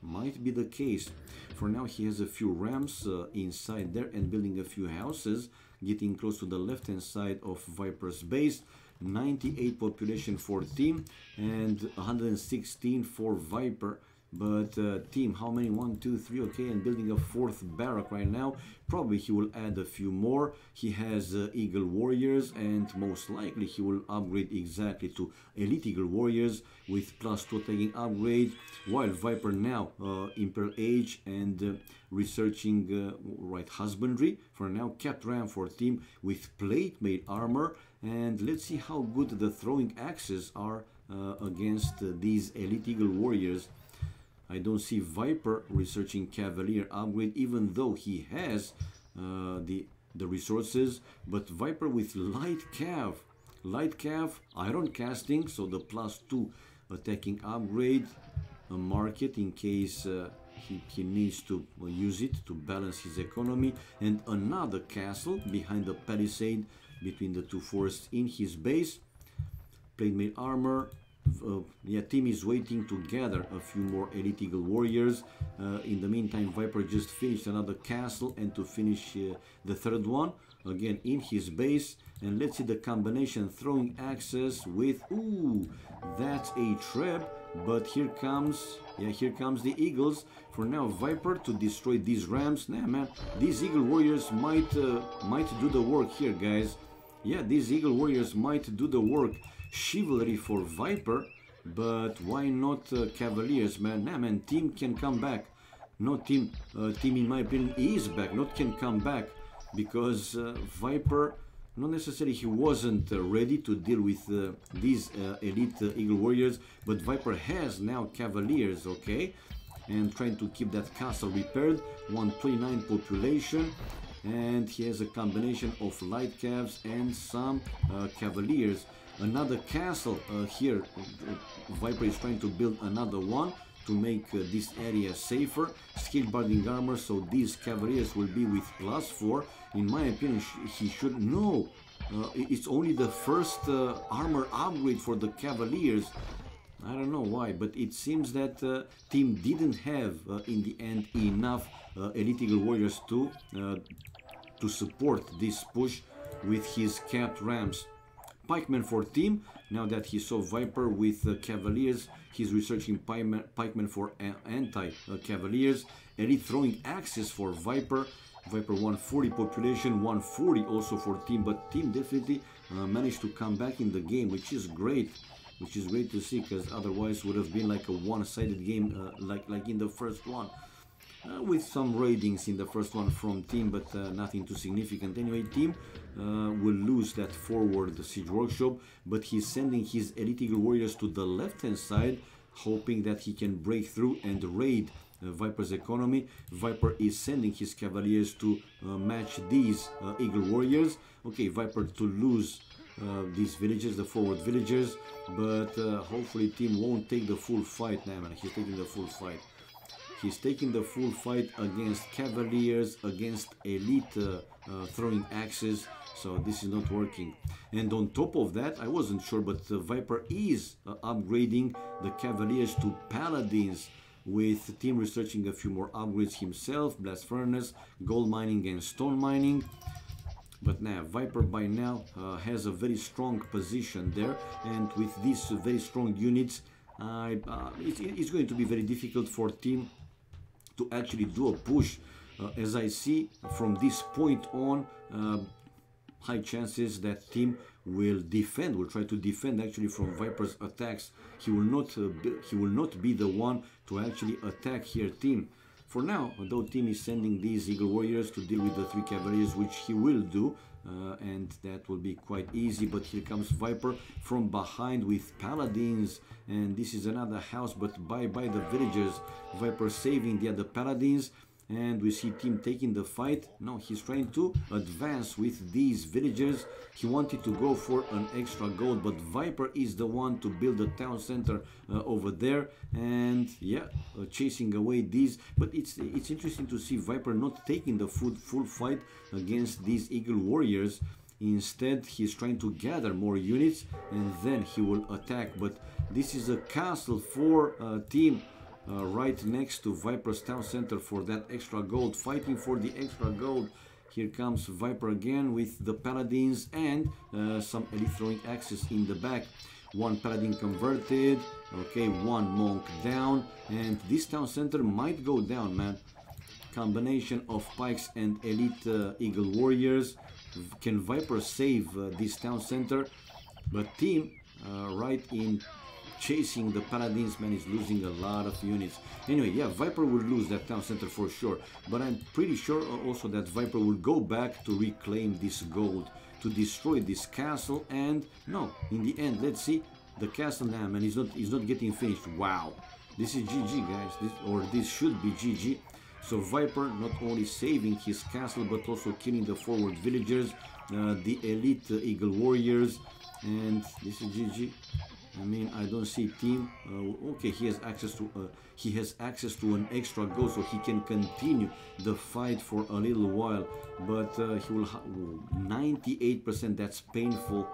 Might be the case. For now, he has a few rams inside there and building a few houses, getting close to the left hand side of Viper's base. 98 population for team and 116 for Viper. But team, how many? 1, 2, 3. Okay, and building a 4th barrack right now. Probably he will add a few more. He has Eagle Warriors, and most likely he will upgrade exactly to Elite Eagle Warriors with +2 attacking upgrade. While Viper now Imperial Age and researching right husbandry. For now, Capped Ram for team with plate made armor. And let's see how good the throwing axes are against these Elite Eagle Warriors. I don't see Viper researching Cavalier upgrade, even though he has the resources. But Viper with light cav, iron casting, so the +2 attacking upgrade, a market in case he needs to use it to balance his economy, and another castle behind the palisade between the 2 forests in his base. Plate mail armor. Yeah, team is waiting to gather a few more elite eagle warriors. In the meantime, Viper just finished another castle, and to finish the third one again in his base. And let's see the combination: throwing axes with, ooh, that's a trap. But here comes, yeah, here comes the eagles. For now, Viper to destroy these rams. Nah, man, these eagle warriors might do the work here, guys. Yeah, these eagle warriors might do the work. Chivalry for Viper, but why not cavaliers, man? Nah, man, team can come back. No, team in my opinion is back, not can come back, because Viper, not necessarily he wasn't ready to deal with these elite eagle warriors, but Viper has now cavaliers, okay, and trying to keep that castle repaired. 129 population, and he has a combination of light cavs and some cavaliers. Another castle here. Viper is trying to build another one to make this area safer. Skilled barding armor, so these cavaliers will be with +4. In my opinion, he should know. It's only the first armor upgrade for the cavaliers. I don't know why, but it seems that team didn't have in the end enough elite eagle warriors to support this push with his capped rams. Pikemen for team. Now that he saw Viper with cavaliers, he's researching pikemen for anti-cavaliers. Elite throwing axes for Viper. Viper 140 population, 140 also for team, but team definitely managed to come back in the game, which is great. Which is great to see, because otherwise would have been like a one-sided game, like in the first one. With some raidings in the first one from team, but nothing too significant. Anyway, team will lose that forward siege workshop, but he's sending his elite eagle warriors to the left-hand side, hoping that he can break through and raid Viper's economy. Viper is sending his cavaliers to match these eagle warriors. Okay, Viper to lose these villages, the forward villagers, but hopefully team won't take the full fight. Nah, man, he's taking the full fight. He's taking the full fight against cavaliers, against elite throwing axes, so this is not working. And on top of that, I wasn't sure, but Viper is upgrading the cavaliers to paladins, with team researching a few more upgrades himself: blast furnace, gold mining and stone mining. But now Viper by now has a very strong position there, and with these very strong units, it's going to be very difficult for team to actually do a push. As I see from this point on, high chances that team will try to defend actually from Viper's attacks. He will not be the one to actually attack here team. For now, although team is sending these eagle warriors to deal with the 3 cavaliers, which he will do, and that will be quite easy. But here comes Viper from behind with paladins, and this is another house, but by the villagers. Viper saving the other paladins, and we see team taking the fight. No, he's trying to advance with these villagers. He wanted to go for an extra gold, but Viper is the one to build the town center over there, and yeah, chasing away these. But it's interesting to see Viper not taking the full fight against these eagle warriors. Instead, he's trying to gather more units, and then he will attack. But this is a castle for team. Right next to Viper's town center for that extra gold, fighting for the extra gold. Here comes Viper again with the paladins and some elite throwing axes in the back. 1 paladin converted, okay, 1 monk down, and this town center might go down, man. Combination of pikes and elite eagle warriors. Can Viper save this town center? But team right in chasing the paladins, man, is losing a lot of units. Anyway, yeah, Viper will lose that town center for sure, but I'm pretty sure also that Viper will go back to reclaim this gold, to destroy this castle. And no, in the end, let's see, the castle now, man, is not getting finished. Wow, this is GG, guys. This should be GG. So Viper not only saving his castle, but also killing the forward villagers, the elite eagle warriors, and this is GG. I mean, I don't see team. Okay, he has access to an extra goal, so he can continue the fight for a little while. But he will 98%. That's painful.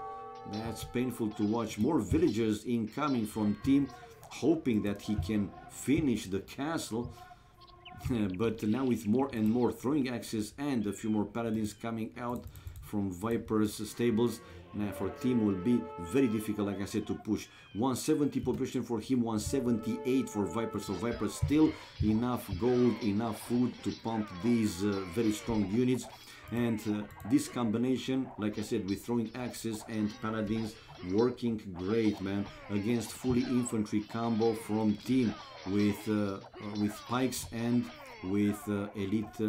That's painful to watch. More villagers incoming from team, hoping that he can finish the castle. But now with more and more throwing axes and a few more paladins coming out from Viper's stables, now for team will be very difficult, like I said, to push. 170 population for him, 178 for Viper. So Viper still enough gold, enough food to pump these very strong units. And this combination, like I said, with throwing axes and paladins, working great, man, against fully infantry combo from team with pikes and with elite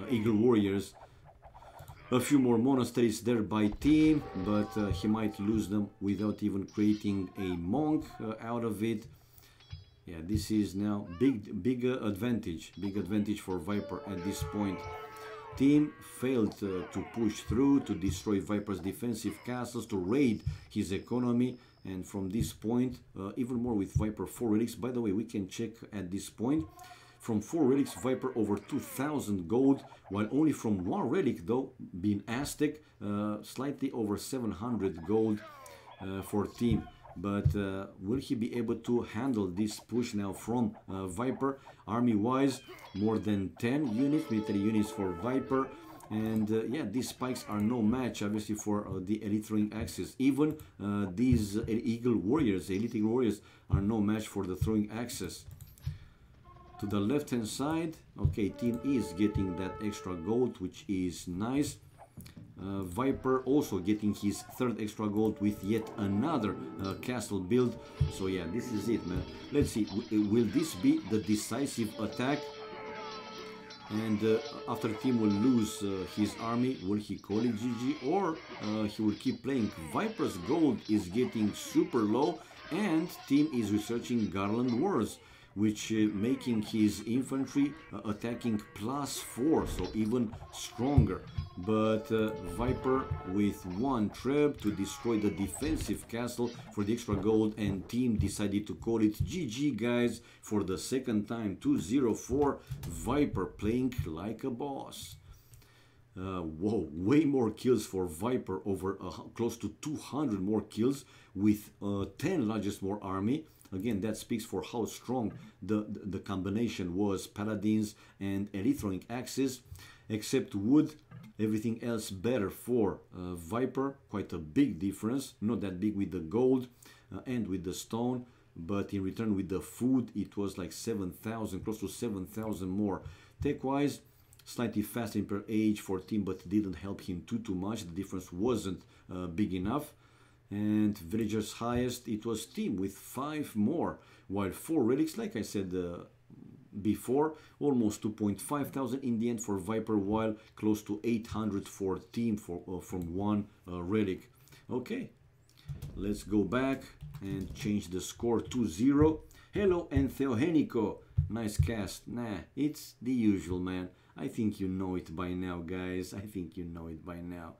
eagle warriors. A few more monasteries there by team, but he might lose them without even creating a monk out of it. Yeah, this is now big advantage for Viper at this point. Team failed to push through, to destroy Viper's defensive castles, to raid his economy, and from this point, even more with Viper 4 relics. By the way, we can check at this point. From 4 relics, Viper over 2,000 gold, while only from 1 relic, though, being Aztec, slightly over 700 gold for team. But will he be able to handle this push now from Viper? Army-wise, more than 10 units, military units for Viper. And yeah, these spikes are no match, obviously, for the elite throwing axes. Even these eagle warriors, elite eagle warriors, are no match for the throwing axes. To the left-hand side, okay, team is getting that extra gold, which is nice. Viper also getting his 3rd extra gold with yet another castle build. So yeah, this is it, man. Let's see, will this be the decisive attack? And after team will lose his army, will he call it GG, or he will keep playing? Viper's gold is getting super low, and team is researching Garland Wars, which making his infantry attacking +4, so even stronger. But Viper with 1 treb to destroy the defensive castle for the extra gold, and team decided to call it GG, guys, for the 2nd time. 2-0 Viper, playing like a boss. Whoa, way more kills for Viper, over close to 200 more kills with 10 largest more army. Again, that speaks for how strong the combination was. Paladins and elite throwing axes, except wood, everything else better for Viper. Quite a big difference, not that big with the gold and with the stone, but in return with the food, it was like 7,000, close to 7,000 more. Tech-wise, slightly faster per age for team, but didn't help him too much. The difference wasn't big enough. And villagers highest, it was team with 5 more, while 4 relics, like I said before, almost 2,500 in the end for Viper, while close to 800 for team from 1 relic. Okay, let's go back and change the score. 2-0. Hello, Entheogenico. Nice cast. Nah, it's the usual, man. I think you know it by now, guys. I think you know it by now.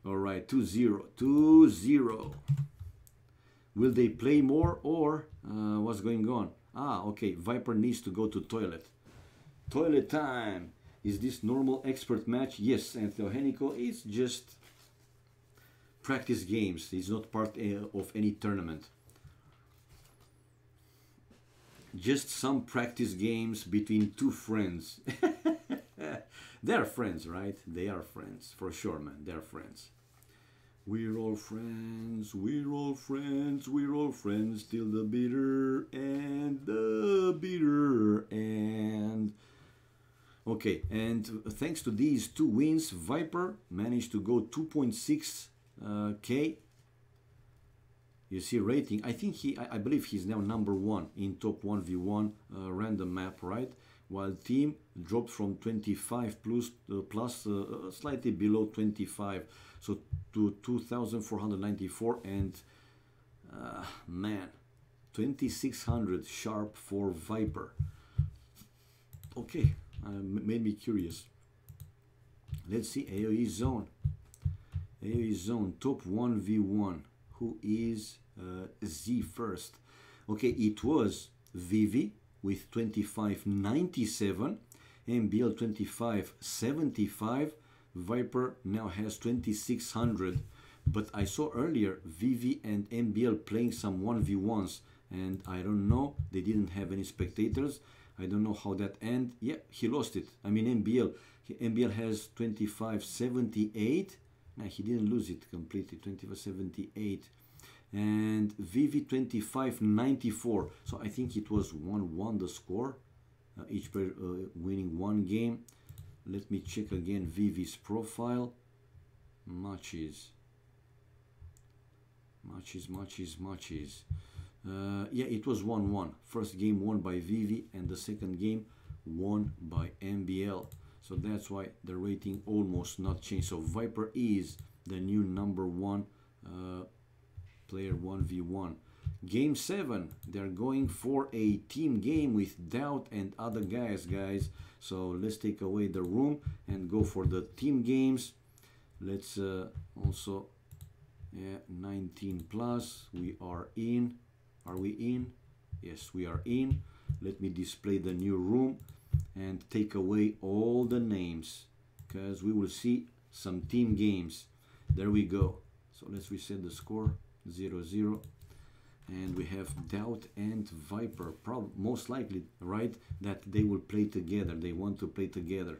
Alright, 2-0. 2-0. Will they play more, or what's going on? Ah, okay, Viper needs to go to toilet. Toilet time! Is this normal expert match? Yes, and Theogenico, it's just practice games. It's not part of any tournament. Just some practice games between 2 friends. They're friends, right? They are friends, for sure, man. They're friends. We're all friends, we're all friends, we're all friends till the bitter end, the bitter end. Okay, and thanks to these 2 wins, Viper managed to go 2.6k. You see rating. I think I believe he's now #1 in top 1v1 random map, right? While team dropped from 25 plus slightly below 25, so to 2,494, and man, 2,600 sharp for Viper. Okay, made me curious. Let's see, AoE zone. AoE zone, top 1v1. Who is Z first? Okay, it was Vivi with 2597, MBL 2575. Viper now has 2600. But I saw earlier Vivi and MBL playing some 1v1s, and I don't know, they didn't have any spectators. I don't know how that end. Yeah, he lost it. I mean, MBL has 2578. Nah, he didn't lose it completely. 2578. And Vivi 2594. So I think it was 1-1 the score. Each player winning one game. Let me check again Vivi's profile. Matches. Yeah, it was 1-1. First game won by Vivi and the second game won by MBL. So that's why the rating almost not changed. So Viper is the new number one player 1v1. Game 7, they're going for a team game with Doubt and other guys. So let's take away the room and go for the team games. Let's also, yeah, 19 plus. We are in. Are we in? Yes, we are in. Let me display the new room and take away all the names, because we will see some team games. There we go. So let's reset the score. 0-0. And we have Doubt and Viper. Most likely, right, that they will play together. They want to play together.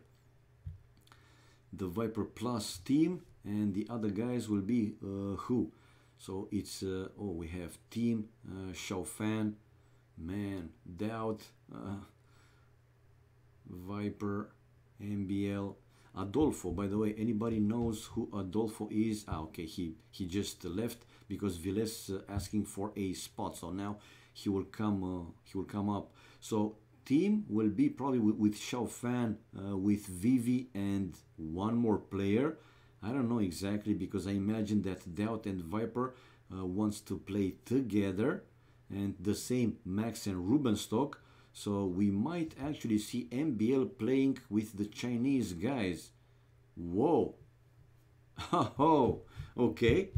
The Viper Plus team, and the other guys will be who? So it's, oh, we have team, Fan, man, Doubt, Viper, MBL, Adolfo. By the way, anybody knows who Adolfo is? Ah, okay, he just left because Viles asking for a spot. So now he will come up. So team will be probably with Fan, with Vivi and one more player. I don't know exactly, because I imagine that Doubt and Viper wants to play together, and the same Max and Rubenstock. So we might actually see MBL playing with the Chinese guys. Whoa. Oh, okay.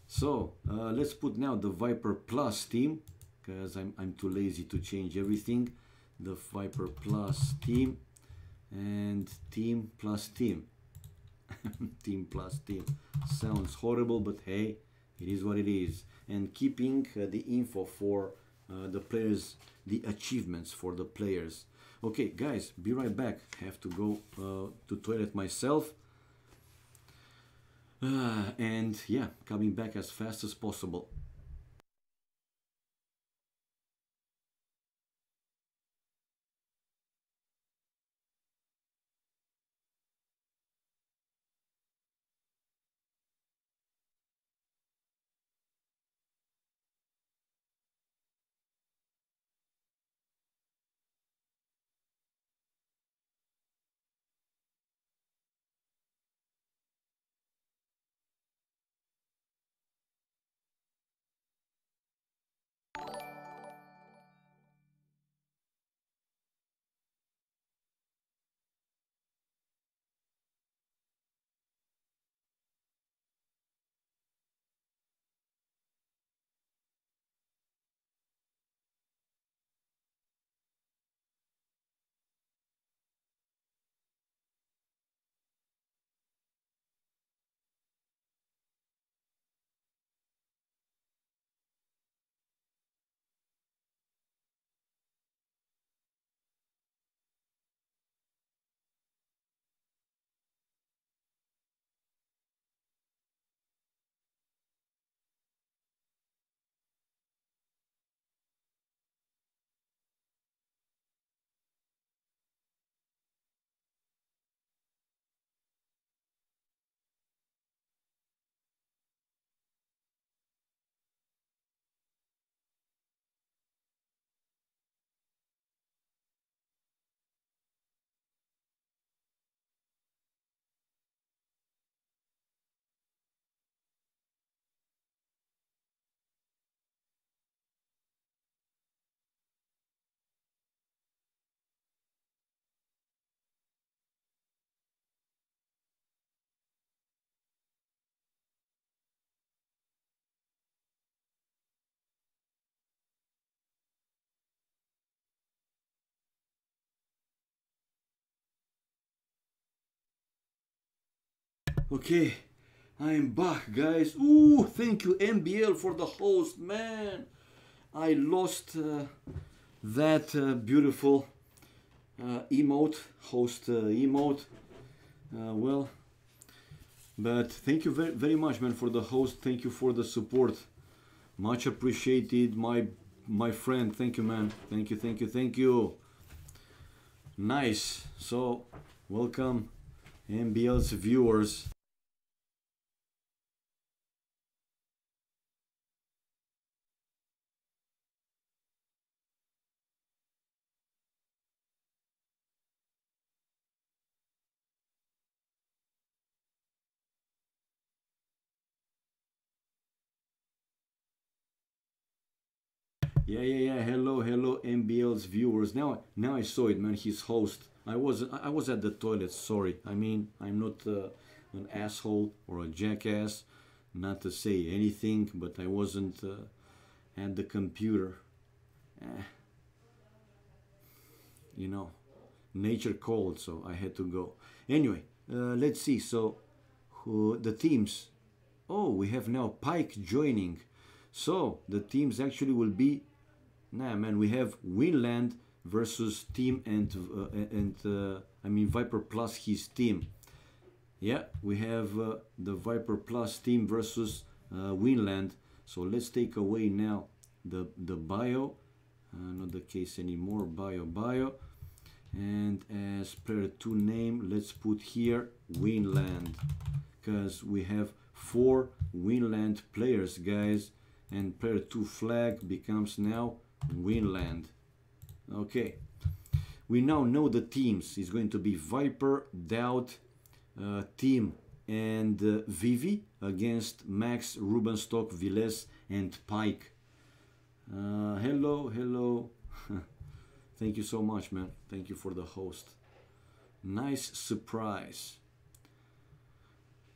So let's put now the Viper Plus team, because I'm too lazy to change everything. The Viper Plus team and team plus team. Team plus team. Sounds horrible, but hey, it is what it is. And keeping the info for the players, the achievements for the players. Okay, guys, be right back. Have to go to toilet myself. And yeah, coming back as fast as possible. Okay, I'm back, guys. Ooh, thank you, MBL, for the host, man. I lost that beautiful emote, host emote. Well, but thank you very, very much, man, for the host. Thank you for the support. Much appreciated, my friend. Thank you, man. Thank you, thank you, thank you. Nice. So, welcome, MBL's viewers. Yeah. Hello, hello, MBL's viewers. Now I saw it, man. His host. I was at the toilet. Sorry. I mean, I'm not an asshole or a jackass. Not to say anything, but I wasn't at the computer. Eh, you know, nature called, so I had to go. Anyway, let's see. So, the teams. Oh, we have now Pike joining. So the teams actually will be. Nah, man, we have Winland versus team and I mean Viper plus his team. Yeah, we have the Viper plus team versus Winland. So let's take away now the bio, not the case anymore. Bio, and as player 2 name, let's put here Winland, because we have 4 Winland players, guys, and player 2 flag becomes now Winland. Okay, we now know the teams. It's going to be Viper, Doubt, Team, and Vivi against Max, Rubenstock, Viles, and Pike. Hello. Thank you so much, man. Thank you for the host. Nice surprise.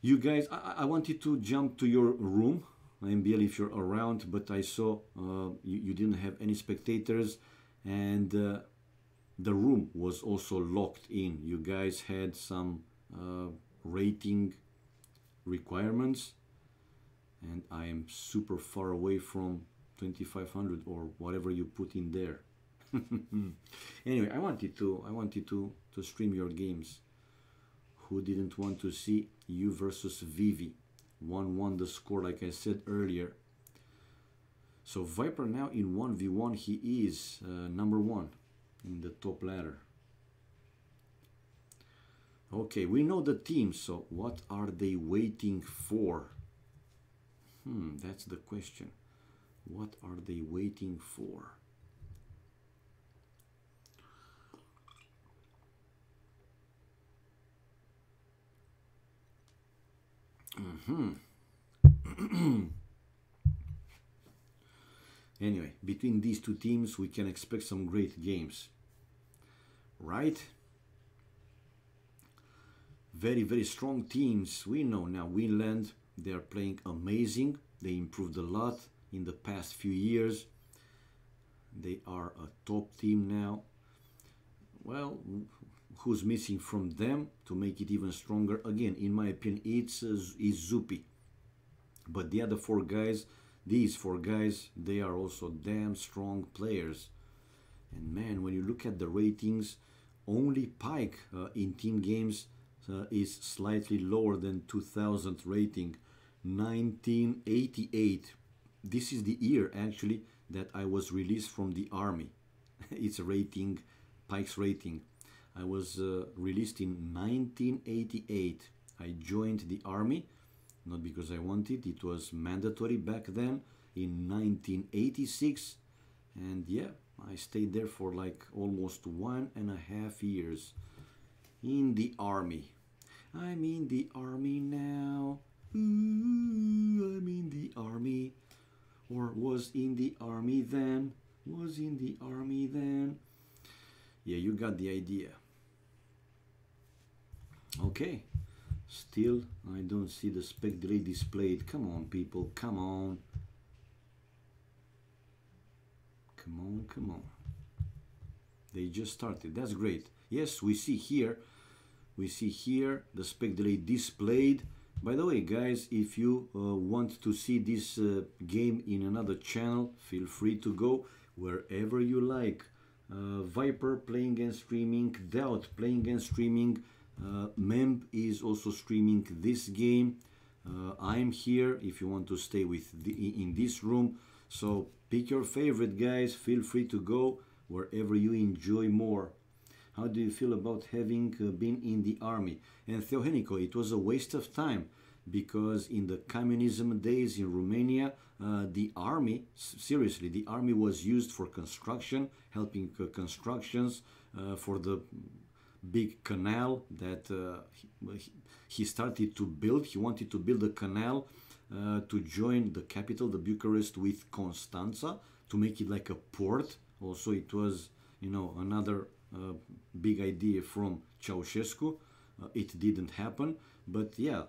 You guys, I wanted to jump to your room, MBL, if you're around, but I saw you didn't have any spectators, and the room was also locked in. You guys had some rating requirements, and I am super far away from 2500 or whatever you put in there. Anyway, I wanted to stream your games. Who didn't want to see you versus Vivi? 1-1 the score, like I said earlier. So Viper now in 1v1, he is number 1 in the top ladder. Okay, we know the teams, so what are they waiting for? That's the question. What are they waiting for? Anyway, between these two teams, we can expect some great games, right? Very, very strong teams. We know now Winland, they are playing amazing. They improved a lot in the past few years. They are a top team now. Well, who's missing from them to make it even stronger? Again, in my opinion, it's Zupi. But the other 4 guys, these 4 guys, they are also damn strong players. And man, when you look at the ratings, only Pike in team games is slightly lower than 2000 rating, 1988. This is the year actually that I was released from the army. It's a rating, Pike's rating. I was released in 1988. I joined the army, not because I wanted, it was mandatory back then in 1986. And yeah, I stayed there for like almost 1.5 years in the army. I'm in the army now. Ooh, I'm in the army. Or was in the army then. Was in the army then. Yeah, you got the idea. Okay. Still, I don't see the spec delay displayed. Come on, people. Come on. Come on. They just started. That's great. Yes, we see here the spec delay displayed. By the way, guys, if you want to see this game in another channel, feel free to go wherever you like. Viper playing and streaming, Doubt playing and streaming, Memb is also streaming this game. I'm here if you want to stay with in this room. So pick your favorite, guys. Feel free to go wherever you enjoy more. How do you feel about having been in the army? And Theohenico, it was a waste of time because in the communism days in Romania, the army, seriously, the army was used for construction, helping constructions for the big canal that he started to build. He wanted to build a canal to join the capital, the Bucharest, with Constanța, to make it like a port. Also, it was, you know, another big idea from Ceausescu. It didn't happen, but yeah,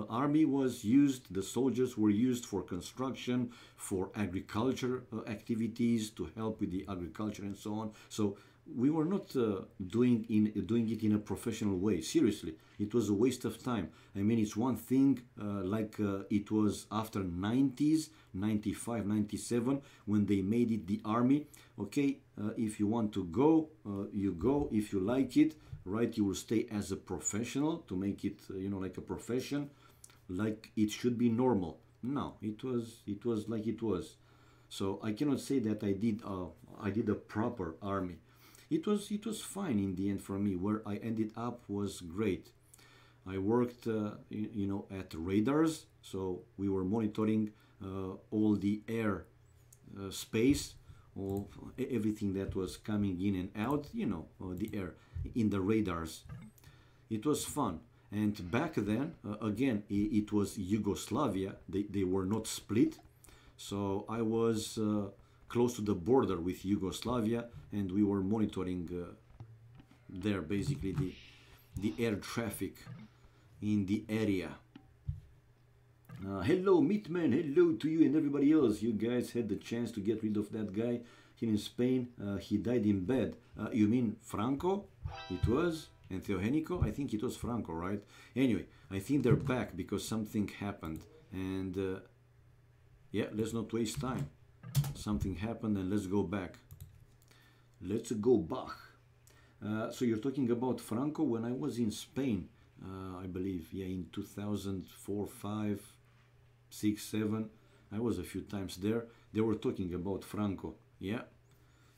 army was used, the soldiers were used for construction, for agriculture activities, to help with the agriculture and so on. So we were not doing it in a professional way. Seriously, it was a waste of time. I mean, it's one thing like it was after 90s, 95, 97, when they made it the army. Okay, if you want to go, you go. If you like it, right, you will stay as a professional to make it, you know, like a profession, like it should be normal. No, it was like it was. So I cannot say that I did a proper army. It was fine in the end for me. Where I ended up was great. I worked, you know, at radars, so we were monitoring all the air space, everything that was coming in and out, you know, the air in the radars. It was fun. And back then, again, it was Yugoslavia. They were not split. So I was close to the border with Yugoslavia, and we were monitoring there basically the air traffic in the area. Hello, Meatman. Hello to you and everybody else. You guys had the chance to get rid of that guy here in Spain. He died in bed. You mean Franco? It was? And Theohenico? I think it was Franco, right? Anyway, I think they're back because something happened. And yeah, let's not waste time. Something happened and let's go back. Let's go back. So you're talking about Franco. When I was in Spain, I believe, yeah, in 2004, 5, 6, 7, I was a few times there. They were talking about Franco. Yeah,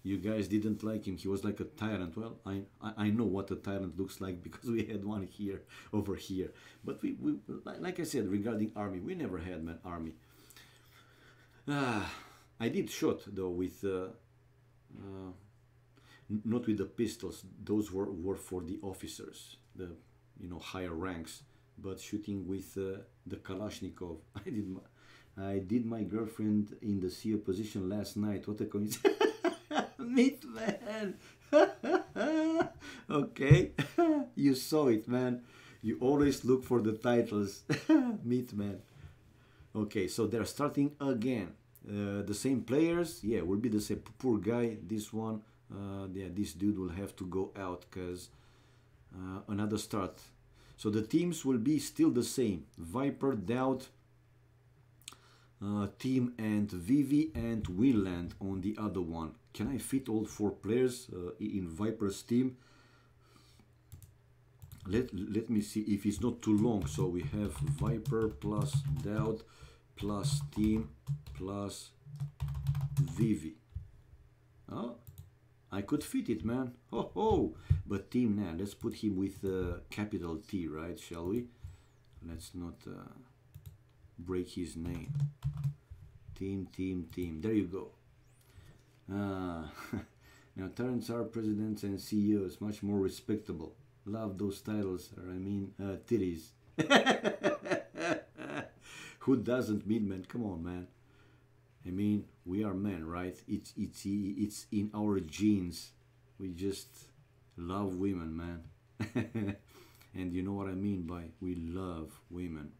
you guys didn't like him. He was like a tyrant. Well, I know what a tyrant looks like because we had one here, over here. But we like I said, regarding army, we never had an army. I did shot though with not with the pistols. Those were for the officers, the, you know, higher ranks. But shooting with the Kalashnikov, I did my girlfriend in the CEO position last night. What a coincidence! Meat man. Okay, you saw it, man. You always look for the titles. Meat man. Okay, so they're starting again. The same players, yeah, will be the same. Poor guy, this one, yeah, this dude will have to go out because another start. So the teams will be still the same. Viper, Doubt, Team, and Vivi and Winland on the other one. Can I fit all 4 players in Viper's team? Let me see if it's not too long. So we have Viper plus Doubt plus Team plus Vivi. Oh, I could fit it, man. Ho ho! But Team, now let's put him with capital T, right? Shall we? Let's not break his name. Team, Team, Team. There you go. Now tyrants are presidents and CEOs, much more respectable. Love those titles. I mean, titties. Who doesn't, man? Come on, man. I mean, we are men, right? It's in our genes. We just love women, man. And you know what I mean by we love women.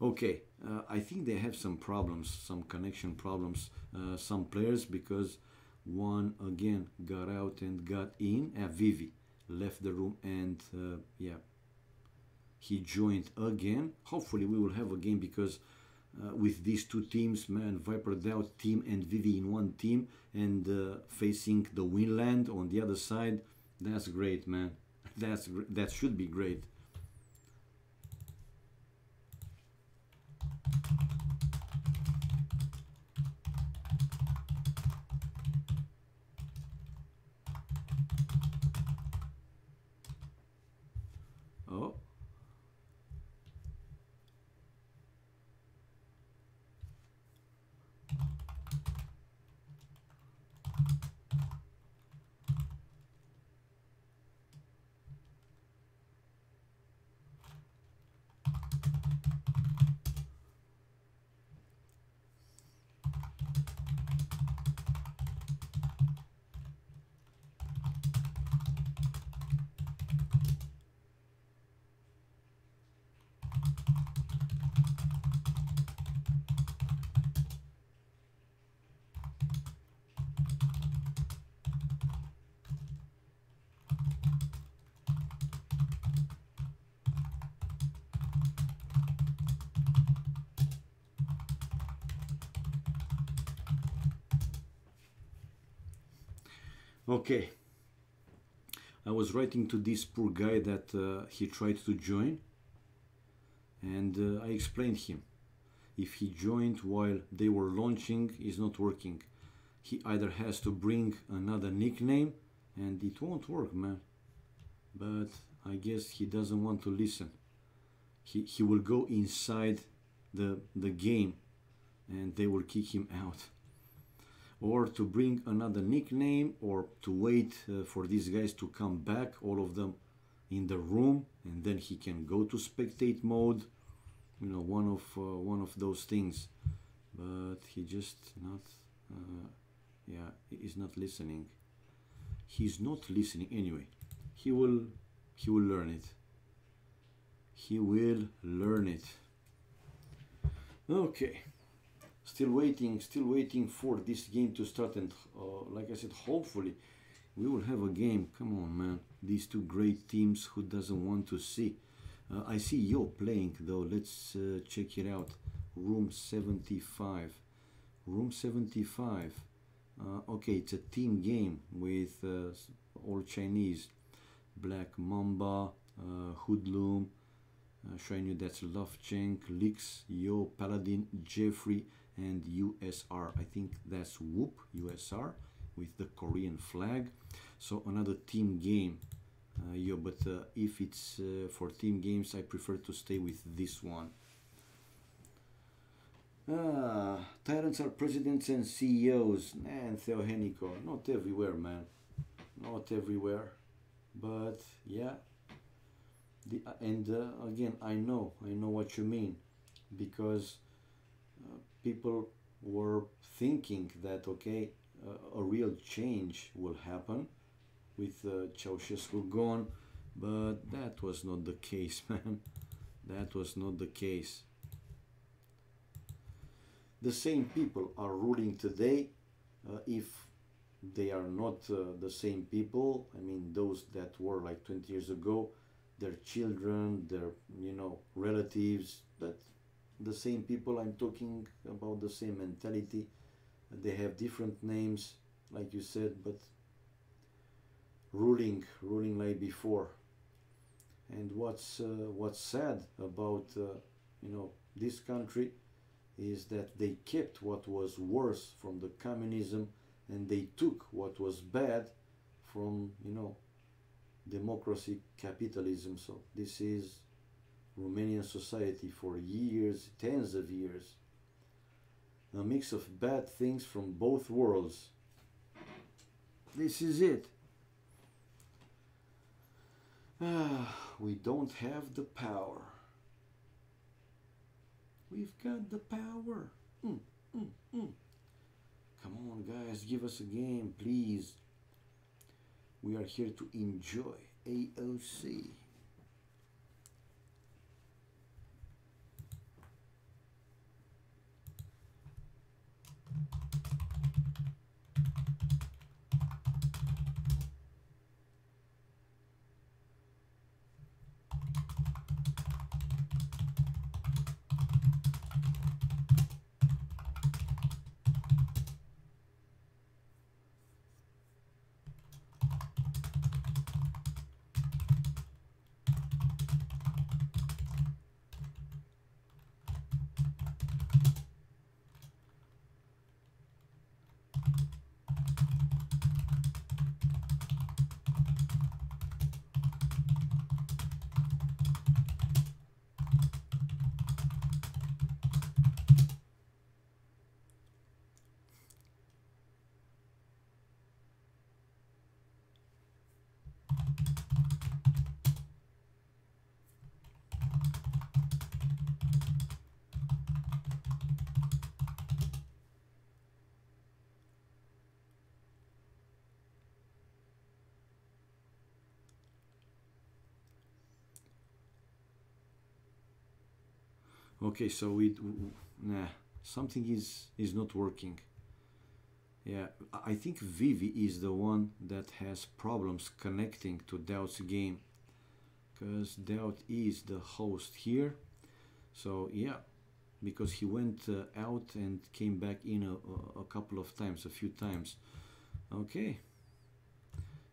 Okay, I think they have some problems, some connection problems, some players, because one again got out and got in. Vivi left the room, and yeah, he joined again. Hopefully we will have a game, because with these two teams, man, Viper Doubt team and Vivi in one team, and facing the Winland on the other side, that's great, man. That should be great. Oh. Okay, I was writing to this poor guy that he tried to join, and I explained him, if he joined while they were launching, is not working. He either has to bring another nickname, and it won't work, man. But I guess he doesn't want to listen. He will go inside the game, and they will kick him out. Or to bring another nickname, or to wait for these guys to come back, all of them in the room, and then he can go to spectate mode. You know, one of those things. But he just not, yeah, he's not listening. He's not listening anyway. He will learn it. He will learn it. Okay. Still waiting for this game to start, and like I said, hopefully we will have a game. Come on, man. These two great teams, who doesn't want to see? I see Yo playing though. Let's check it out. Room 75. Room 75. Okay, it's a team game with all Chinese. Black Mamba, Hoodlum, Shiny, that's Lovchenk, Lix, Yo, Paladin, Jeffrey, and USR. I think that's Whoop, USR, with the Korean flag. So another team game. Yo, but if it's for team games, I prefer to stay with this one. Tyrants are presidents and CEOs. And Theohenico, not everywhere, man. Not everywhere. But yeah. Again, I know what you mean, because people were thinking that, okay, a real change will happen with Ceausescu gone, but that was not the case, man. That was not the case. The same people are ruling today. If they are not the same people, I mean, those that were like 20 years ago, their children, their, you know, relatives, but the same people, I'm talking about the same mentality. They have different names, like you said, but ruling like before. And what's sad about you know, this country is that they kept what was worse from the communism, and they took what was bad from, you know, democracy, capitalism. So this is Romanian society for years, tens of years. A mix of bad things from both worlds. This is it. We don't have the power. We've got the power. Come on, guys, give us a game, please. We are here to enjoy AoC. Okay, so nah, something is not working. Yeah, I think Vivi is the one that has problems connecting to Doubt's game, because Doubt is the host here. So yeah, because he went out and came back in a couple of times, a few times. Okay,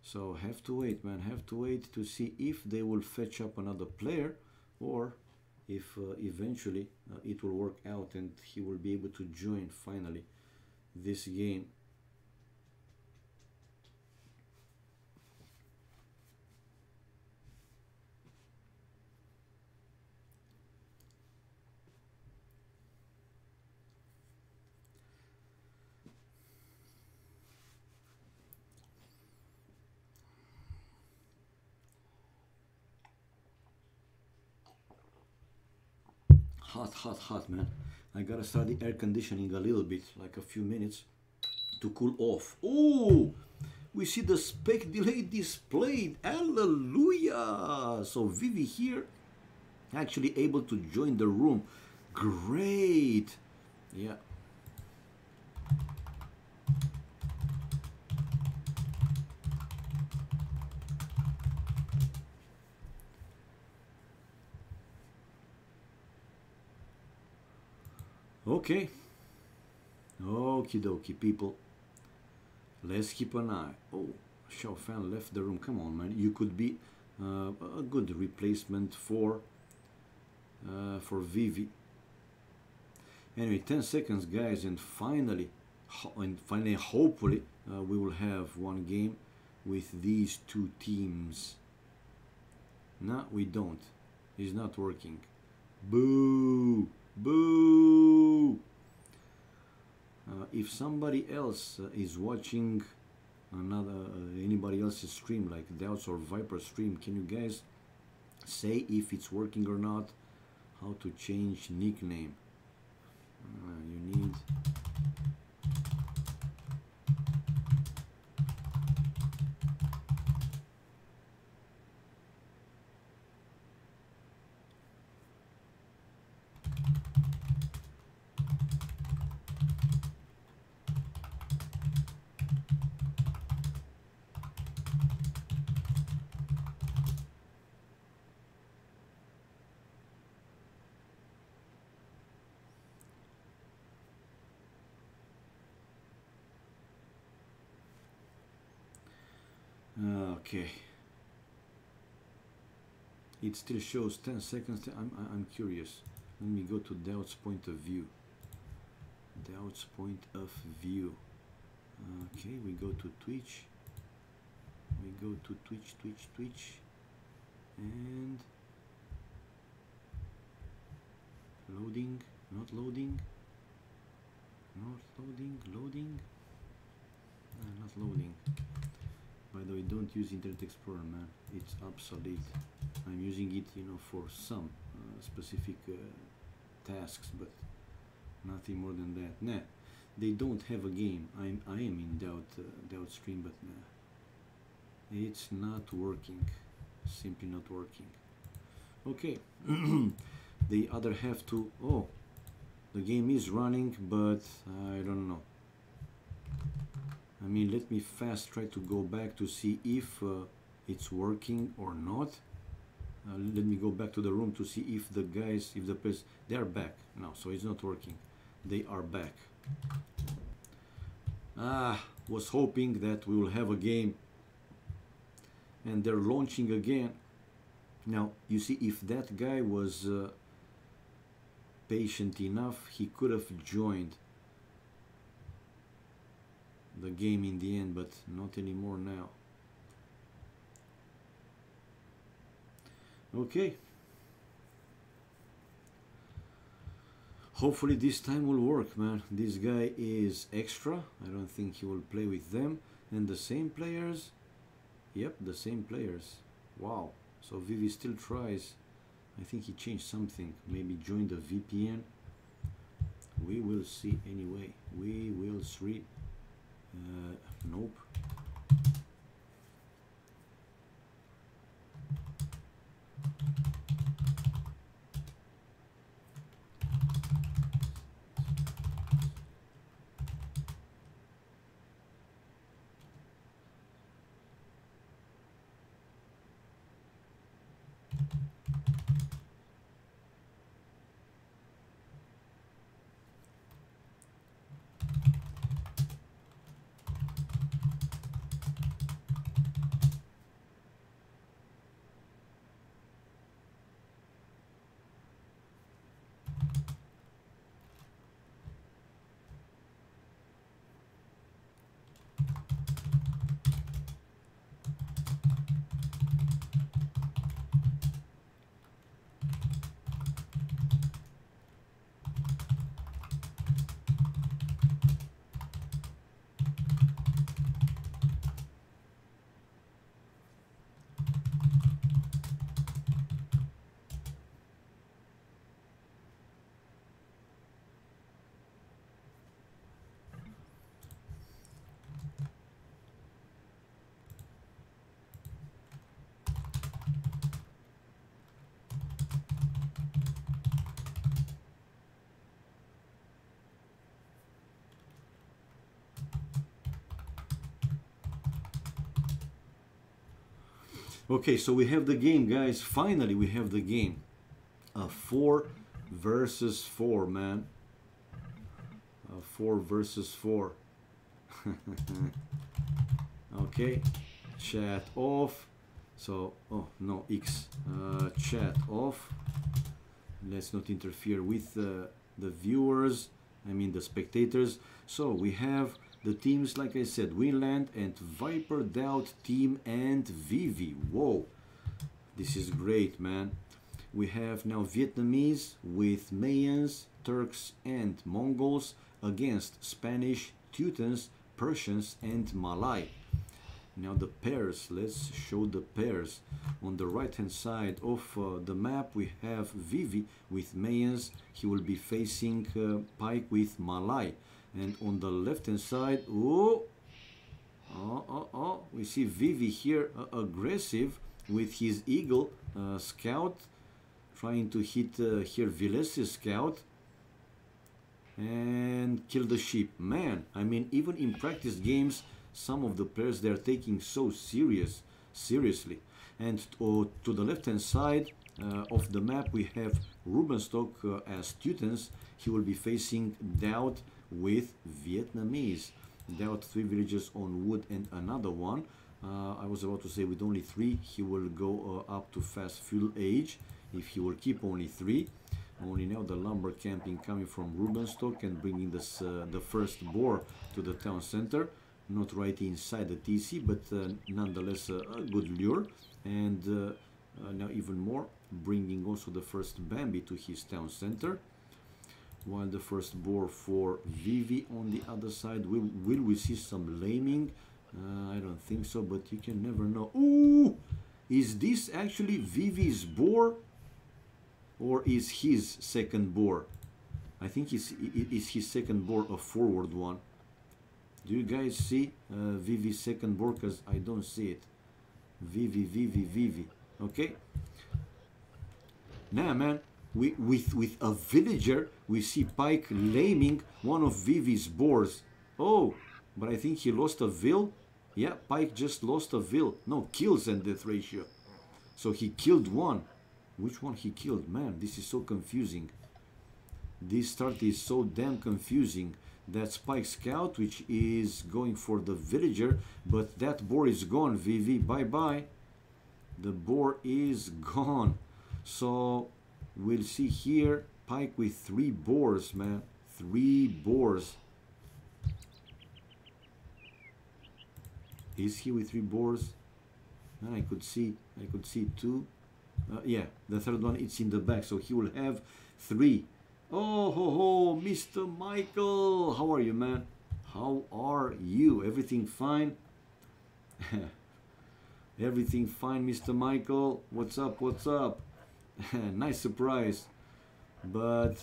so have to wait, man. Have to wait to see if they will fetch up another player, or if eventually it will work out and he will be able to join finally this game. Hot, hot, hot, man. I gotta start the air conditioning a little bit, like a few minutes, to cool off. Oh, we see the spec delay displayed. Hallelujah! So Vivi here, actually able to join the room. Great. Yeah. Okay. Okie dokie, people. Let's keep an eye. Oh, Xiao Fan left the room. Come on, man. You could be a good replacement for Vivi. Anyway, 10 seconds, guys, and finally, hopefully, we will have one game with these two teams. No, we don't. It's not working. Boo! Boo! If somebody else is watching anybody else's stream, like Doubts or Viper stream, can you guys say if it's working or not? How to change nickname? You need. Okay. It still shows 10 seconds. I'm curious. Let me go to Doubt's point of view. Doubt's point of view. Okay, we go to Twitch. We go to Twitch. And loading, not loading. Not loading, loading. Not loading. By the way, don't use Internet Explorer, man. It's obsolete. I'm using it, you know, for some specific tasks, but nothing more than that. Nah, they don't have a game. I am in Doubt stream, but nah, it's not working. Simply not working. Okay, they either have to. Oh, the game is running, but I don't know. I mean, let me fast try to go back to see if it's working or not. Let me go back to the room to see if the guys, if the players, they are back now. So it's not working. They are back. Was hoping that we will have a game. And they're launching again. Now, you see, if that guy was patient enough, he could have joined the game in the end, but not anymore now. Okay. Hopefully this time will work, man. This guy is extra. I don't think he will play with them. And the same players. Yep, the same players. Wow. So Vivi still tries. I think he changed something. Maybe joined the VPN. We will see anyway. We will see. Nope. Okay, so we have the game, guys. Finally, we have the game. 4 versus 4, man. 4 versus 4. Okay, chat off. So, oh no, X. Chat off. Let's not interfere with the viewers, I mean the spectators. So we have the teams, like I said, Winland and Viper, Doubt, Team, and Vivi. Whoa, this is great, man. We have now Vietnamese with Mayans, Turks, and Mongols against Spanish, Teutons, Persians, and Malay. Now the pairs, let's show the pairs. On the right hand side of the map we have Vivi with Mayans. He will be facing Pike with Malay. And on the left hand side, we see Vivi here aggressive with his Eagle scout, trying to hit here Villes' scout and kill the sheep. Man, I mean, even in practice games, some of the players, they're taking so seriously. And to the left hand side of the map we have Rubenstock as Teutons. He will be facing Doubt with Vietnamese. Doubt 3 villages on wood and another one. I was about to say with only 3 he will go up to fast fuel age if he will keep only 3. Only now the lumber camping coming from Rubenstock and bringing this, the first boar to the town center. Not right inside the TC, but nonetheless a good lure. And now even more, bringing also the first Bambi to his town center. While the first boar for Vivi on the other side. Will we see some laming? I don't think so, but you can never know. Ooh! Is this actually Vivi's boar? Or is his second boar? I think is his second boar a forward one. Do you guys see Vivi's second board? Because I don't see it. Vivi. Okay. Now, man, with a villager, we see Pike laming one of Vivi's boars. Oh, but I think he lost a vil. Yeah, Pike just lost a vil. No, kills and death ratio. So he killed one. Which one he killed? Man, this is so confusing. This start is so damn confusing. That's Pike Scout, which is going for the villager, but that boar is gone, Vivi. Bye-bye. The boar is gone. So we'll see here Pike with 3 boars, man. 3 boars. Is he with 3 boars? I could see 2. Yeah, the third one, it's in the back, so he will have 3. Oh ho ho, Mr. Michael, how are you, man? How are you? Everything fine? Everything fine, Mr. Michael? What's up? What's up? Nice surprise. But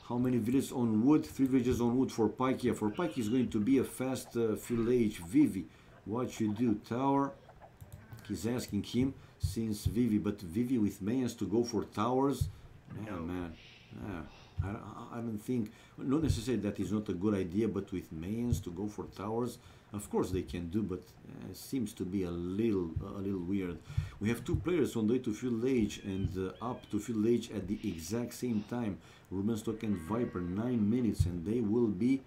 how many villages on wood? 3 villages on wood for Pike. Yeah, for Pike is going to be a fast fuel age. Vivi, what you do? Tower? He's asking him since Vivi, but Vivi with Mayans to go for towers? Yeah, man. I don't think, not necessarily that is not a good idea, but with Mayans to go for towers, of course they can do, but it seems to be a little weird. We have 2 players on the way to fuel age and up to fuel age at the exact same time. Rubenstock and Viper, 9 minutes, and they will be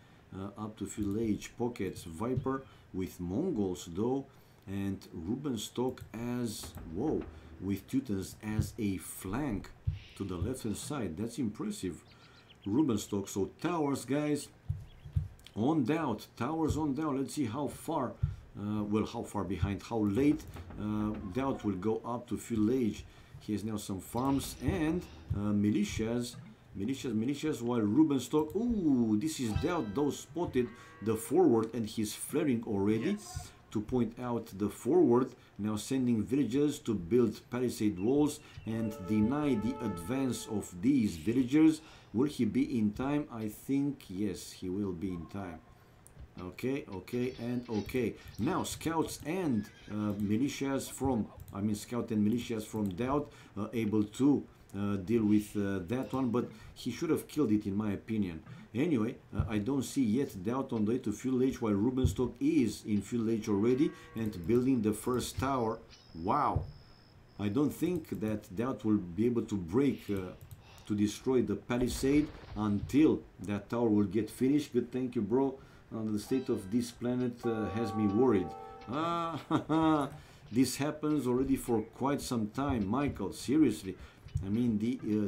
up to fuel age. Pockets, Viper with Mongols though, and Rubenstock as, whoa, with Teutons as a flank to the left hand side. That's impressive. Rubenstock. So towers, guys, on Doubt. Towers on Doubt. Let's see how far, well, how far behind, how late Doubt will go up to fuel age. He has now some farms and militias, while Rubenstock, ooh, this is Doubt, though, spotted the forward and he's flaring already. Yes. To point out the forward, now sending villagers to build palisade walls and deny the advance of these villagers. Will he be in time? I think yes, he will be in time. Okay, and okay. Now scouts and militias from, scout and militias from Doubt able to deal with that one, but he should have killed it in my opinion. Anyway, I don't see yet Doubt on the way to Fuel Age, while Rubenstock is in Fuel Age already and building the first tower. Wow! I don't think that Doubt will be able to break, to destroy the palisade until that tower will get finished. Good, thank you, bro. The state of this planet has me worried. This happens already for quite some time, Michael, seriously. I mean,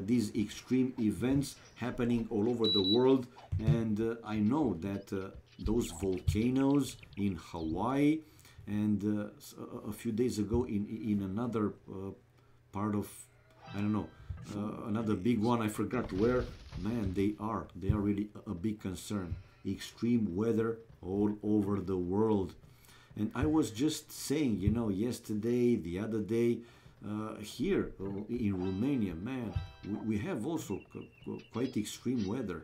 these extreme events happening all over the world, and I know that those volcanoes in Hawaii, and a few days ago in another part of, I don't know, another big one, I forgot where, man, they are really a big concern. Extreme weather all over the world. And I was just saying, you know, yesterday, the other day, here in Romania, man, we have also quite extreme weather.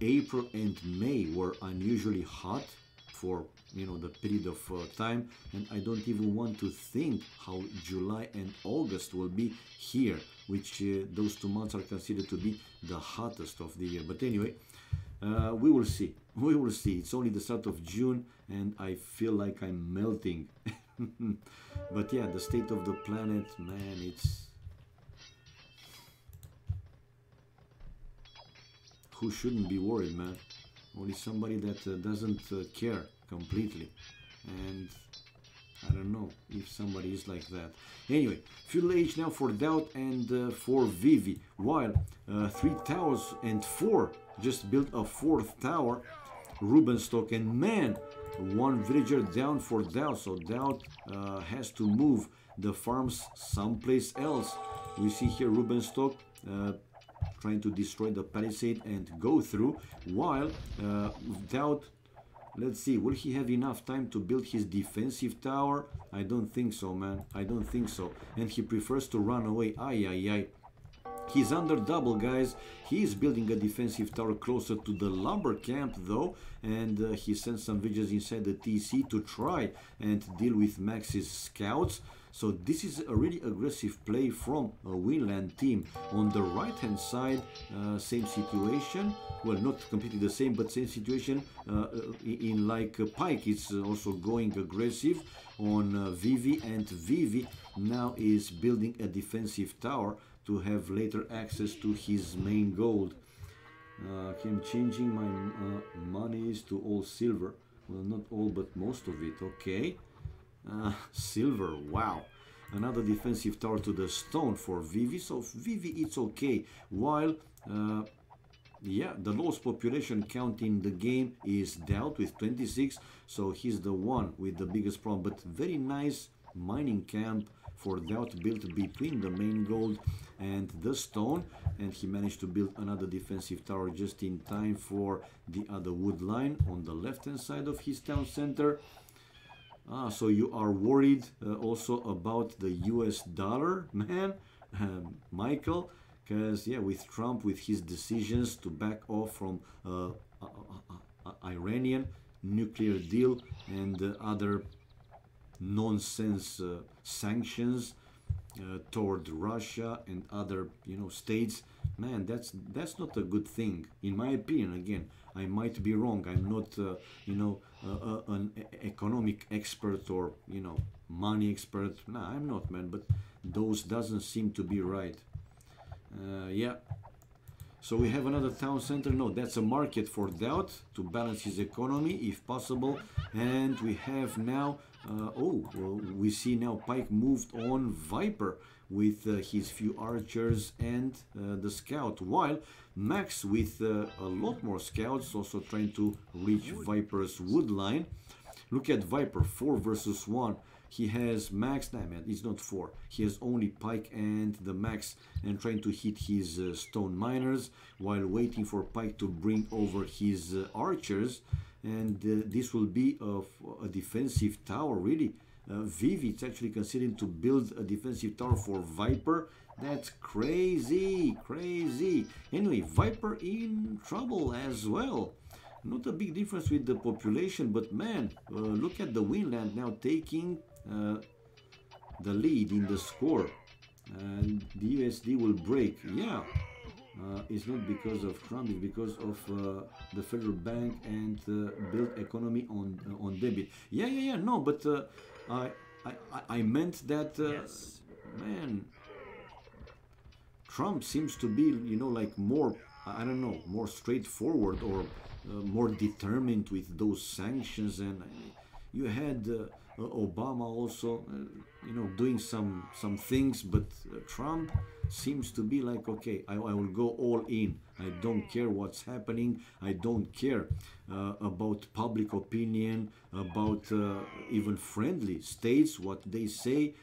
April and May were unusually hot for, you know, the period of time, and I don't even want to think how July and August will be here, which those 2 months are considered to be the hottest of the year. But anyway, we will see. We will see. It's only the start of June, and I feel like I'm melting. But yeah, the state of the planet, man, it's... Who shouldn't be worried, man? Only somebody that doesn't care completely. And I don't know if somebody is like that. Anyway, Fuel Age now for Doubt and for Vivi. While 3 towers and 4 just built a 4th tower. Rubenstock, and man, 1 villager down for Doubt. So Doubt has to move the farms someplace else. We see here Rubenstock trying to destroy the palisade and go through, while Doubt, let's see, will he have enough time to build his defensive tower? I don't think so, man. I don't think so. And he prefers to run away. Ay, ay, ay. He's under double, guys. He is building a defensive tower closer to the lumber camp, though, and he sends some villagers inside the TC to try and deal with Max's scouts. So this is a really aggressive play from a Winland team. On the right-hand side, same situation. Well, not completely the same, but same situation. In like Pike, it's also going aggressive on Vivi, and Vivi now is building a defensive tower to have later access to his main gold. I'm changing my monies to all silver. Well, not all, but most of it. Okay. Silver, wow. Another defensive tower to the stone for Vivi. So Vivi, it's okay. While, yeah, the lowest population count in the game is Doubt with 26. So he's the one with the biggest problem. But very nice mining camp for Doubt built between the main gold and the stone, and he managed to build another defensive tower just in time for the other wood line on the left hand side of his town center. So you are worried also about the US dollar, man, Michael, because yeah, with Trump, with his decisions to back off from Iranian nuclear deal and other nonsense sanctions toward Russia and other, you know, states, man, that's not a good thing, in my opinion. Again, I might be wrong. I'm not, you know, an economic expert or, you know, money expert. Nah, I'm not, man. But those doesn't seem to be right. Yeah. So we have another town center. No, that's a market for Doubt to balance his economy if possible. And we have now, we see now Pike moved on Viper with his few archers and the scout, while Max with a lot more scouts also trying to reach Viper's wood line. Look at Viper, 4 versus 1. He has Max, nah man, it's not 4. He has only Pike and the Max, and trying to hit his stone miners while waiting for Pike to bring over his archers. And this will be a defensive tower, really. Vivi, it's actually considering to build a defensive tower for Viper. That's crazy, crazy. Anyway, Viper in trouble as well. Not a big difference with the population, but man, look at the Winland now taking the lead in the score. The USD will break. Yeah, it's not because of Trump, it's because of the federal bank and build economy on debit. Yeah. No, but I, I meant that, man, Trump seems to be, like more, I don't know, more straightforward or more determined with those sanctions. And you had Obama also, doing some things, but Trump seems to be like, okay, I will go all in. I don't care what's happening. I don't care about public opinion, about even friendly states, what they say.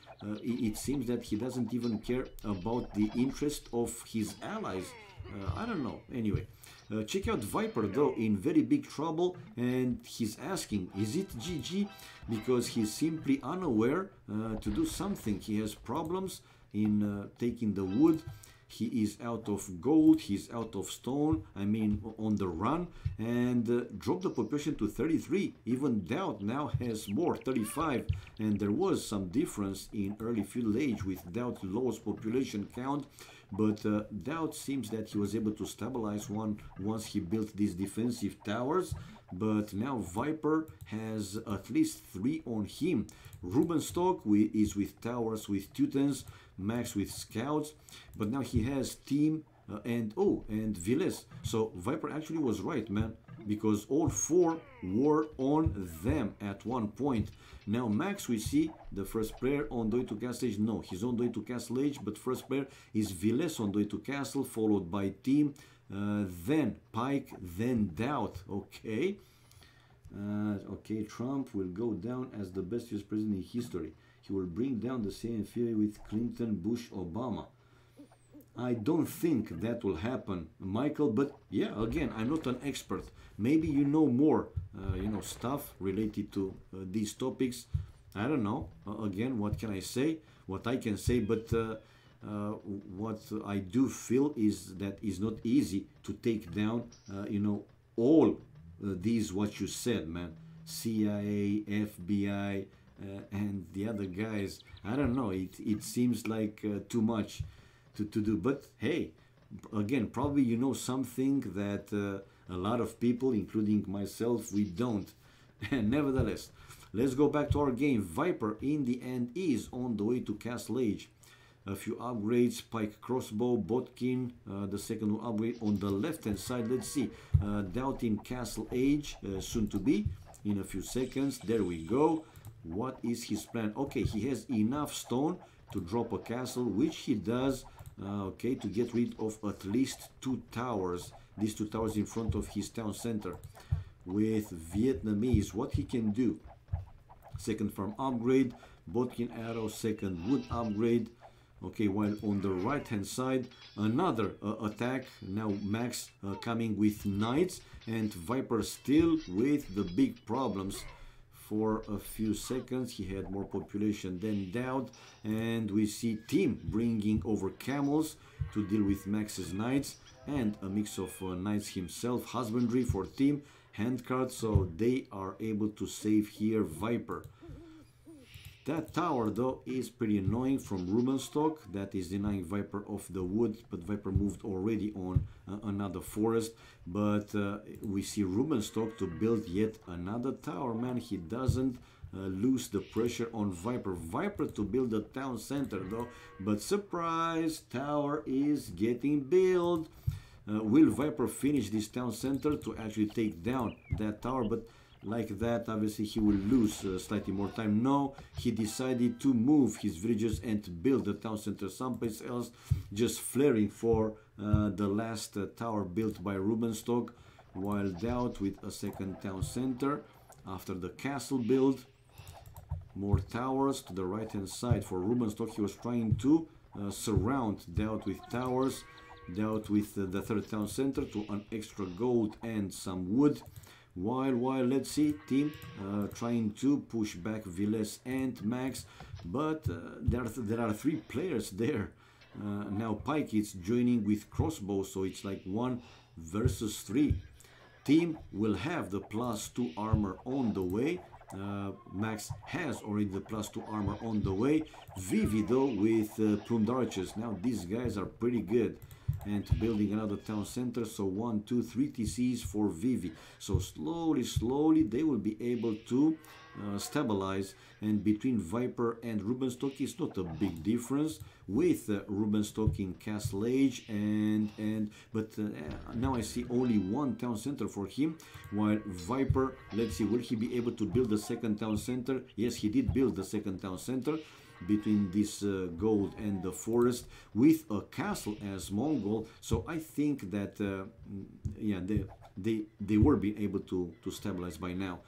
It seems that he doesn't even care about the interest of his allies. I don't know. Anyway, check out Viper though, in very big trouble, and he's asking, is it GG? Because he's simply unaware to do something. He has problems in taking the wood. He is out of gold, he's out of stone, I mean on the run, and dropped the population to 33. Even Doubt now has more, 35, and there was some difference in early feudal age with Doubt's lowest population count, but Doubt seems that he was able to stabilize one once he built these defensive towers. But now Viper has at least 3 on him. Rubenstock is with towers with Teutons, Max with scouts, but now he has team and Villes. So Viper actually was right, man, because all 4 were on them at one point. Now Max, we see the first player on the way to Castle Age. No, he's on the way to Castle Age, but first player is Villes on the way to Castle, followed by team, then Pike, then Doubt. Okay. Okay, Trump will go down as the best US president in history. He will bring down the same theory with Clinton, Bush, Obama. I don't think that will happen, Michael, but yeah, again, I'm not an expert. Maybe you know more, stuff related to these topics. I don't know. Again, what can I say? What I can say, but what I do feel is that it's not easy to take down, all these what you said, man. CIA, FBI, and the other guys. I don't know. It seems like too much to do. But hey, again, probably you know something that a lot of people, including myself, we don't. And nevertheless, let's go back to our game. Viper in the end is on the way to Castle Age. A few upgrades, Pike crossbow, Botkin, the second upgrade on the left hand side. Let's see, Doubt in Castle Age, soon to be, in a few seconds. There we go. What is his plan? Okay, he has enough stone to drop a castle, which he does, okay, to get rid of at least 2 towers. These 2 towers in front of his town center. With Vietnamese, what he can do? Second farm upgrade, Botkin arrow, second wood upgrade. Okay, while on the right hand side, another attack. Now Max coming with knights, and Viper still with the big problems. For a few seconds he had more population than Doubt, and we see team bringing over camels to deal with Max's knights, and a mix of knights himself, husbandry for team, handcart, so they are able to save here Viper. That tower though is pretty annoying from Rubenstock. That is denying Viper of the wood, but Viper moved already on another forest. But we see Rubenstock to build yet another tower. Man, he doesn't lose the pressure on Viper. Viper to build a town center though, but surprise, tower is getting built. Will Viper finish this town center to actually take down that tower? But like that, obviously he will lose slightly more time. No, he decided to move his villages and build the town center someplace else, just flaring for the last tower built by Rubenstock, while Doubt with a second town center. After the castle build, more towers to the right hand side for Rubenstock. He was trying to surround Doubt with towers, Doubt with the third town center to an extra gold and some wood. While let's see, team trying to push back Villes and Max, but there are 3 players there. Now Pike is joining with crossbow, so it's like 1 versus 3. Team will have the +2 armor on the way. Max has already the +2 armor on the way. Vivi though with plumed archers. Now these guys are pretty good. And building another town center, so 1, 2, 3 TCs for Vivi. So slowly they will be able to stabilize, and between Viper and Rubenstock is not a big difference, with Rubenstock in Castle Age but now I see only one town center for him, while Viper, let's see, will he be able to build the second town center? Yes, he did build the second town center between this gold and the forest, with a castle as Mongol. So I think that yeah, they were being able to stabilize by now.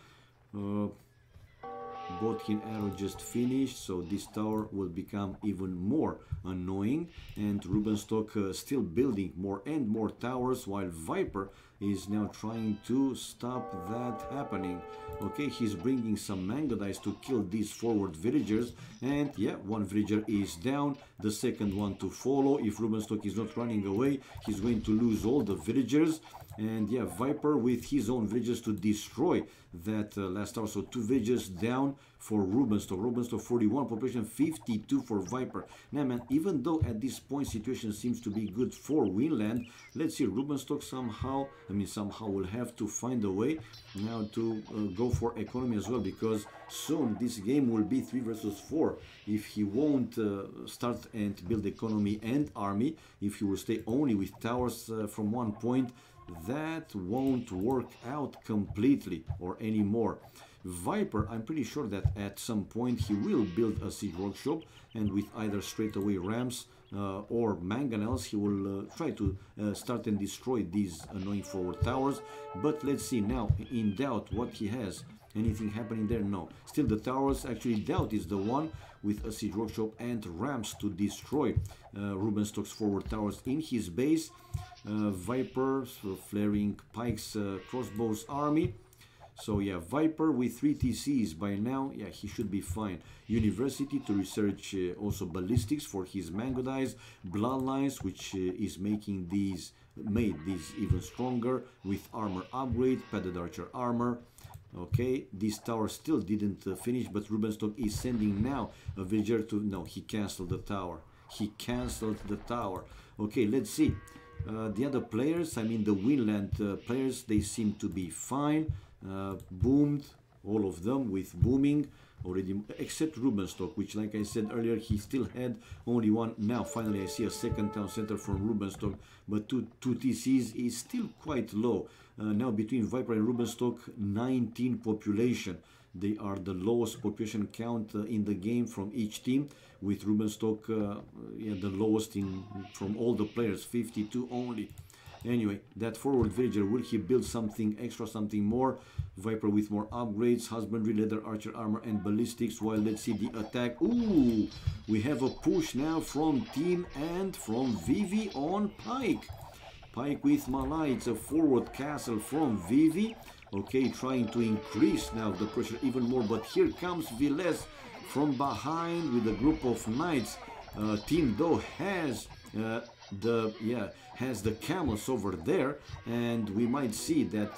Bodkin arrow just finished, so this tower will become even more annoying, and Rubenstock still building more and more towers, while Viper is now trying to stop that happening. Okay, he's bringing some Mangodites to kill these forward villagers, and yeah, one villager is down, the second one to follow. If Rubenstock is not running away, he's going to lose all the villagers. And yeah, Viper with his own villagers to destroy that last tower. So 2 villagers down for Rubenstock. Rubenstock 41 population, 52 for Viper. Now man, even though at this point situation seems to be good for Winland, let's see, Rubenstock somehow will have to find a way now to go for economy as well, because soon this game will be 3 versus 4. If he won't start and build economy and army, if he will stay only with towers from one point, that won't work out completely or anymore. Viper, I'm pretty sure that at some point he will build a siege workshop, and with either straightaway rams or mangonels, he will try to start and destroy these annoying forward towers. But let's see now, in doubt, what he has. Anything happening there? No. Still the towers, actually doubt is the one with a siege workshop and rams to destroy Rubenstock's forward towers in his base. Viper, so flaring pikes, crossbows army. So yeah, Viper with 3 TCs by now, yeah, he should be fine. University to research also ballistics for his Mangodites. Bloodlines, which is making made these even stronger with armor upgrade, padded archer armor. Okay, this tower still didn't finish, but Rubenstock is sending now a villager to... No, he cancelled the tower. He cancelled the tower. Okay, let's see. The other players, I mean the Winland players, they seem to be fine. Boomed, all of them with booming already, except Rubenstock, which, like I said earlier, he still had only one. Now finally I see a second town center from Rubenstock, but 2 TCs is still quite low. Now between Viper and Rubenstock, 19 population. They are the lowest population count in the game from each team, with Rubenstock yeah, the lowest from all the players, 52 only. Anyway, that forward villager, will he build something extra, something more? Viper with more upgrades, husbandry, leather, archer armor and ballistics, while let's see the attack. Ooh, we have a push now from team and from Vivi on Pike. Pike with Malai, it's a forward castle from Vivi. Okay, trying to increase now the pressure even more, but here comes Viles from behind with a group of knights. Team though has the camels over there, and we might see that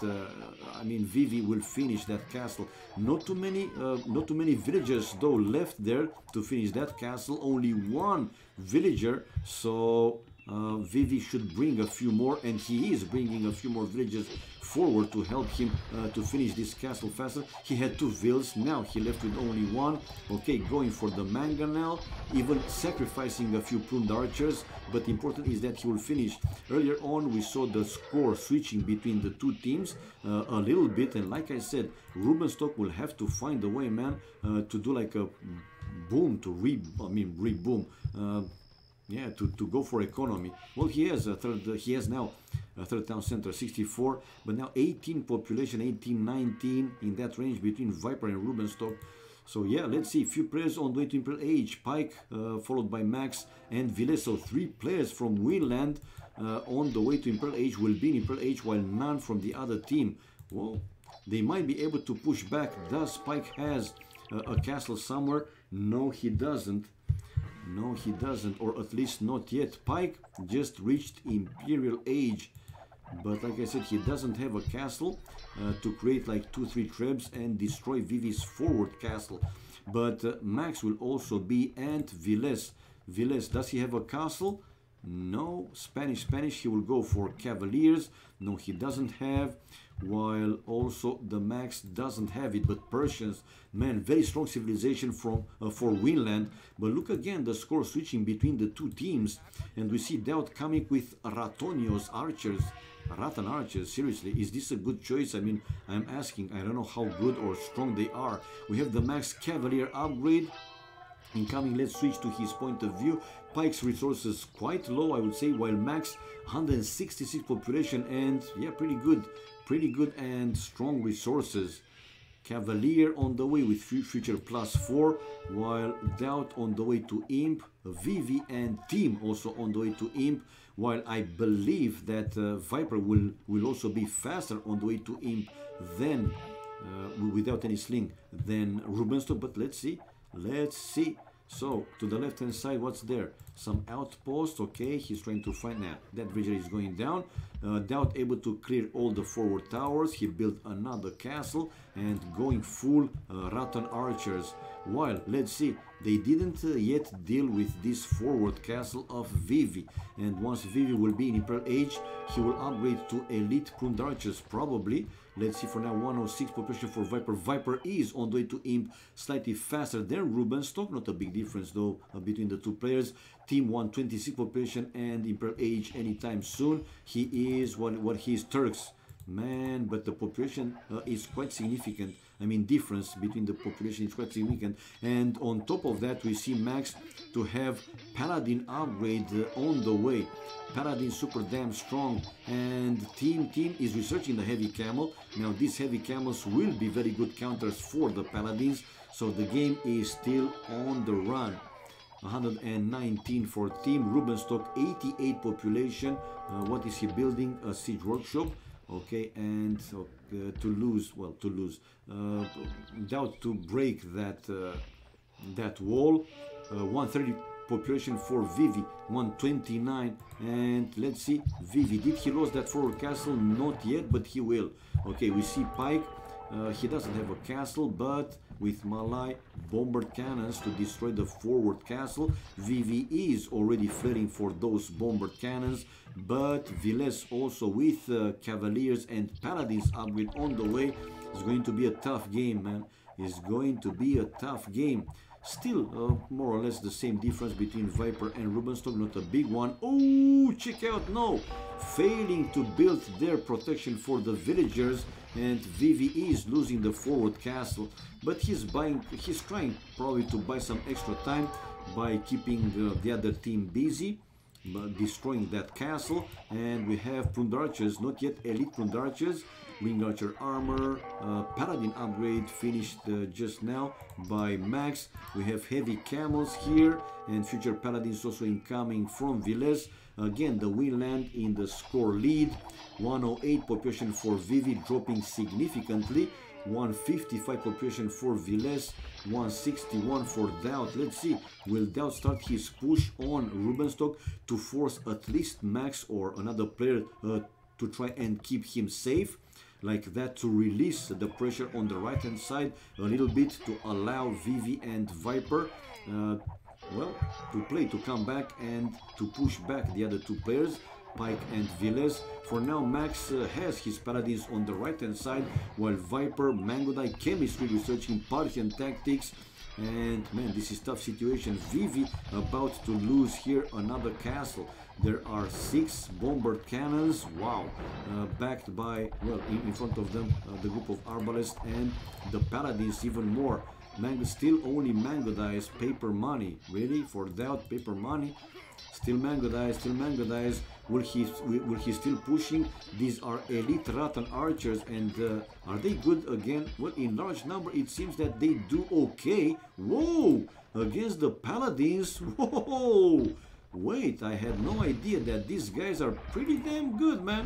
I mean Vivi will finish that castle. Not too many villagers though left there to finish that castle, only one villager, so Vivi should bring a few more, and he is bringing a few more villagers forward to help him to finish this castle faster. He had 2 vills, now he left with only 1. Okay, going for the mangonel, even sacrificing a few plumed archers, but important is that he will finish. Earlier on we saw the score switching between the 2 teams a little bit, and like I said, Rubenstock will have to find a way, man, to do like a boom, to re-boom. Yeah, to go for economy. Well, he has now a third town center, 64, but now 18 population, 18, 19 in that range between Viper and Rubenstock. So yeah, let's see, few players on the way to Imperial Age. Pike, followed by Max and Viles. So 3 players from Winland on the way to Imperial Age will be in Imperial Age, while none from the other team. Well, they might be able to push back. Does Pike has a castle somewhere? No, he doesn't. No, he doesn't, or at least not yet. Pike just reached Imperial Age. But like I said, he doesn't have a castle to create like 2-3 traps and destroy Vivi's forward castle. But Max will also be, and Viles. Viles, does he have a castle? No. Spanish, he will go for Cavaliers. No, he doesn't have. While also the Max doesn't have it. But Persians, man, very strong civilization from for Winland. But look again, the score switching between the two teams. And we see Daud coming with Ratonios archers. Ratan archers, seriously, is this a good choice? I mean, I'm asking, I don't know how good or strong they are. We have the Max Cavalier upgrade. Incoming, let's switch to his point of view. Pike's resources quite low, I would say, while Max 166 population and yeah, pretty good and strong resources. Cavalier on the way with future +4, while Daud on the way to Imp, Vivi and Team also on the way to Imp, while I believe that Viper will also be faster on the way to Imp than, without any sling, than Rubenstock. But let's see. So, to the left hand side, what's there? Some outpost, okay, he's trying to find, that villager is going down. Daud able to clear all the forward towers, he built another castle and going full Ratan archers. While, let's see, they didn't yet deal with this forward castle of Vivi. And once Vivi will be in Imperial Age, he will upgrade to elite pruned archers probably. Let's see, for now 106 population for Viper. Viper is on the way to Imp, slightly faster than Rubenstock. Not a big difference though between the two players. Team 126 population and Imperial Age anytime soon. He is what he is Turks. Man, but the population is quite significant. I mean, difference between the population is quite significant. And on top of that, we see Max to have Paladin upgrade on the way. Paladin super damn strong, and team is researching the heavy camel. Now these heavy camels will be very good counters for the Paladins, so the game is still on the run. 119 for team. Rubenstock 88 population. What is he building? A siege workshop. Okay, and Doubt to break that wall. 130 population for Vivi, 129, and let's see, Vivi, did he lose that forward castle? Not yet, but he will. Okay, we see Pike, he doesn't have a castle, but with Malay bombard cannons to destroy the forward castle. Vivi is already flaring for those bombard cannons, but Viles also with Cavaliers and Paladins upgrade on the way. It's going to be a tough game, man. It's going to be a tough game. Still, more or less the same difference between Viper and Rubenstock, not a big one. Oh, check out, no! Failing to build their protection for the villagers, and Vivi is losing the forward castle. But he's trying probably to buy some extra time by keeping the other team busy, but destroying that castle. And we have pruned archers, not yet elite pruned archers. Wing archer armor, paladin upgrade finished just now by Max. We have heavy camels here, and future paladins also incoming from Viles. Again, the Winland in the score lead. 108 population for Vivi, dropping significantly. 155 population for Viles, 161 for Daud. Let's see, will Daud start his push on Rubenstock to force at least Max or another player to try and keep him safe? Like that, to release the pressure on the right hand side a little bit, to allow Vivi and Viper to come back and to push back the other two players, Pike and Viles. For now, Max has his paladins on the right hand side, while Viper, Mangodai, chemistry researching Parthian tactics. And man, this is tough situation. Vivi about to lose here another castle. There are 6 bombard cannons, wow, backed by, well, in front of them, the group of Arbalest and the Paladins even more. Still only Mangodai's paper money. Really? For Daud, paper money? Still Mangodai's. Will he still pushing? These are elite Ratan archers, and are they good again? Well, in large number, it seems that they do okay. Whoa! Against the Paladins? Whoa! Wait, I had no idea that these guys are pretty damn good, man.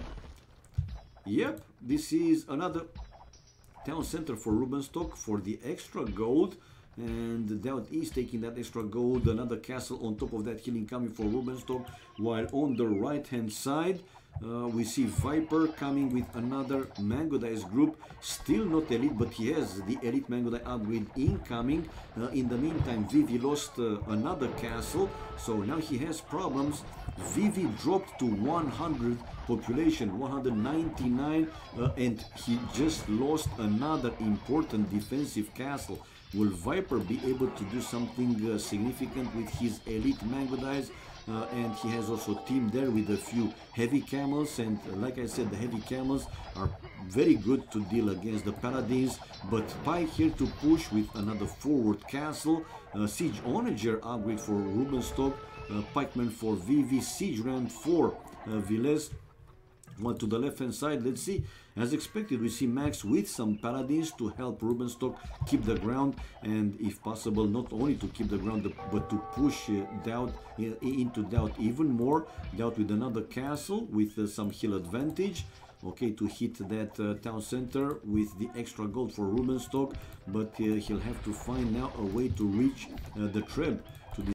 Yep, this is another town center for Rubenstock for the extra gold. and Doubt is taking that extra gold. Another castle on top of that, healing coming for Rubenstock, while on the right hand side we see Viper coming with another Mango Dice group. Still not elite, but he has the elite Mango Dice upgrade incoming. In the meantime, Vivi lost another castle, so now he has problems. Vivi dropped to 100 population, 199, and he just lost another important defensive castle. Will Viper be able to do something significant with his elite Mango Dice? And he has also teamed there with a few heavy camels, and like I said, the heavy camels are very good to deal against the paladins. But Pike here to push with another forward castle, siege onager upgrade for Rubenstock, pikeman for Vivi, siege ram for Villes. Well, to the left hand side, let's see, as expected, we see Max with some paladins to help Rubenstock keep the ground, and if possible, not only to keep the ground, but to push Doubt into Doubt even more. Doubt with another castle with some heal advantage, okay, to hit that town center with the extra gold for Rubenstock, but he'll have to find now a way to reach the Treb.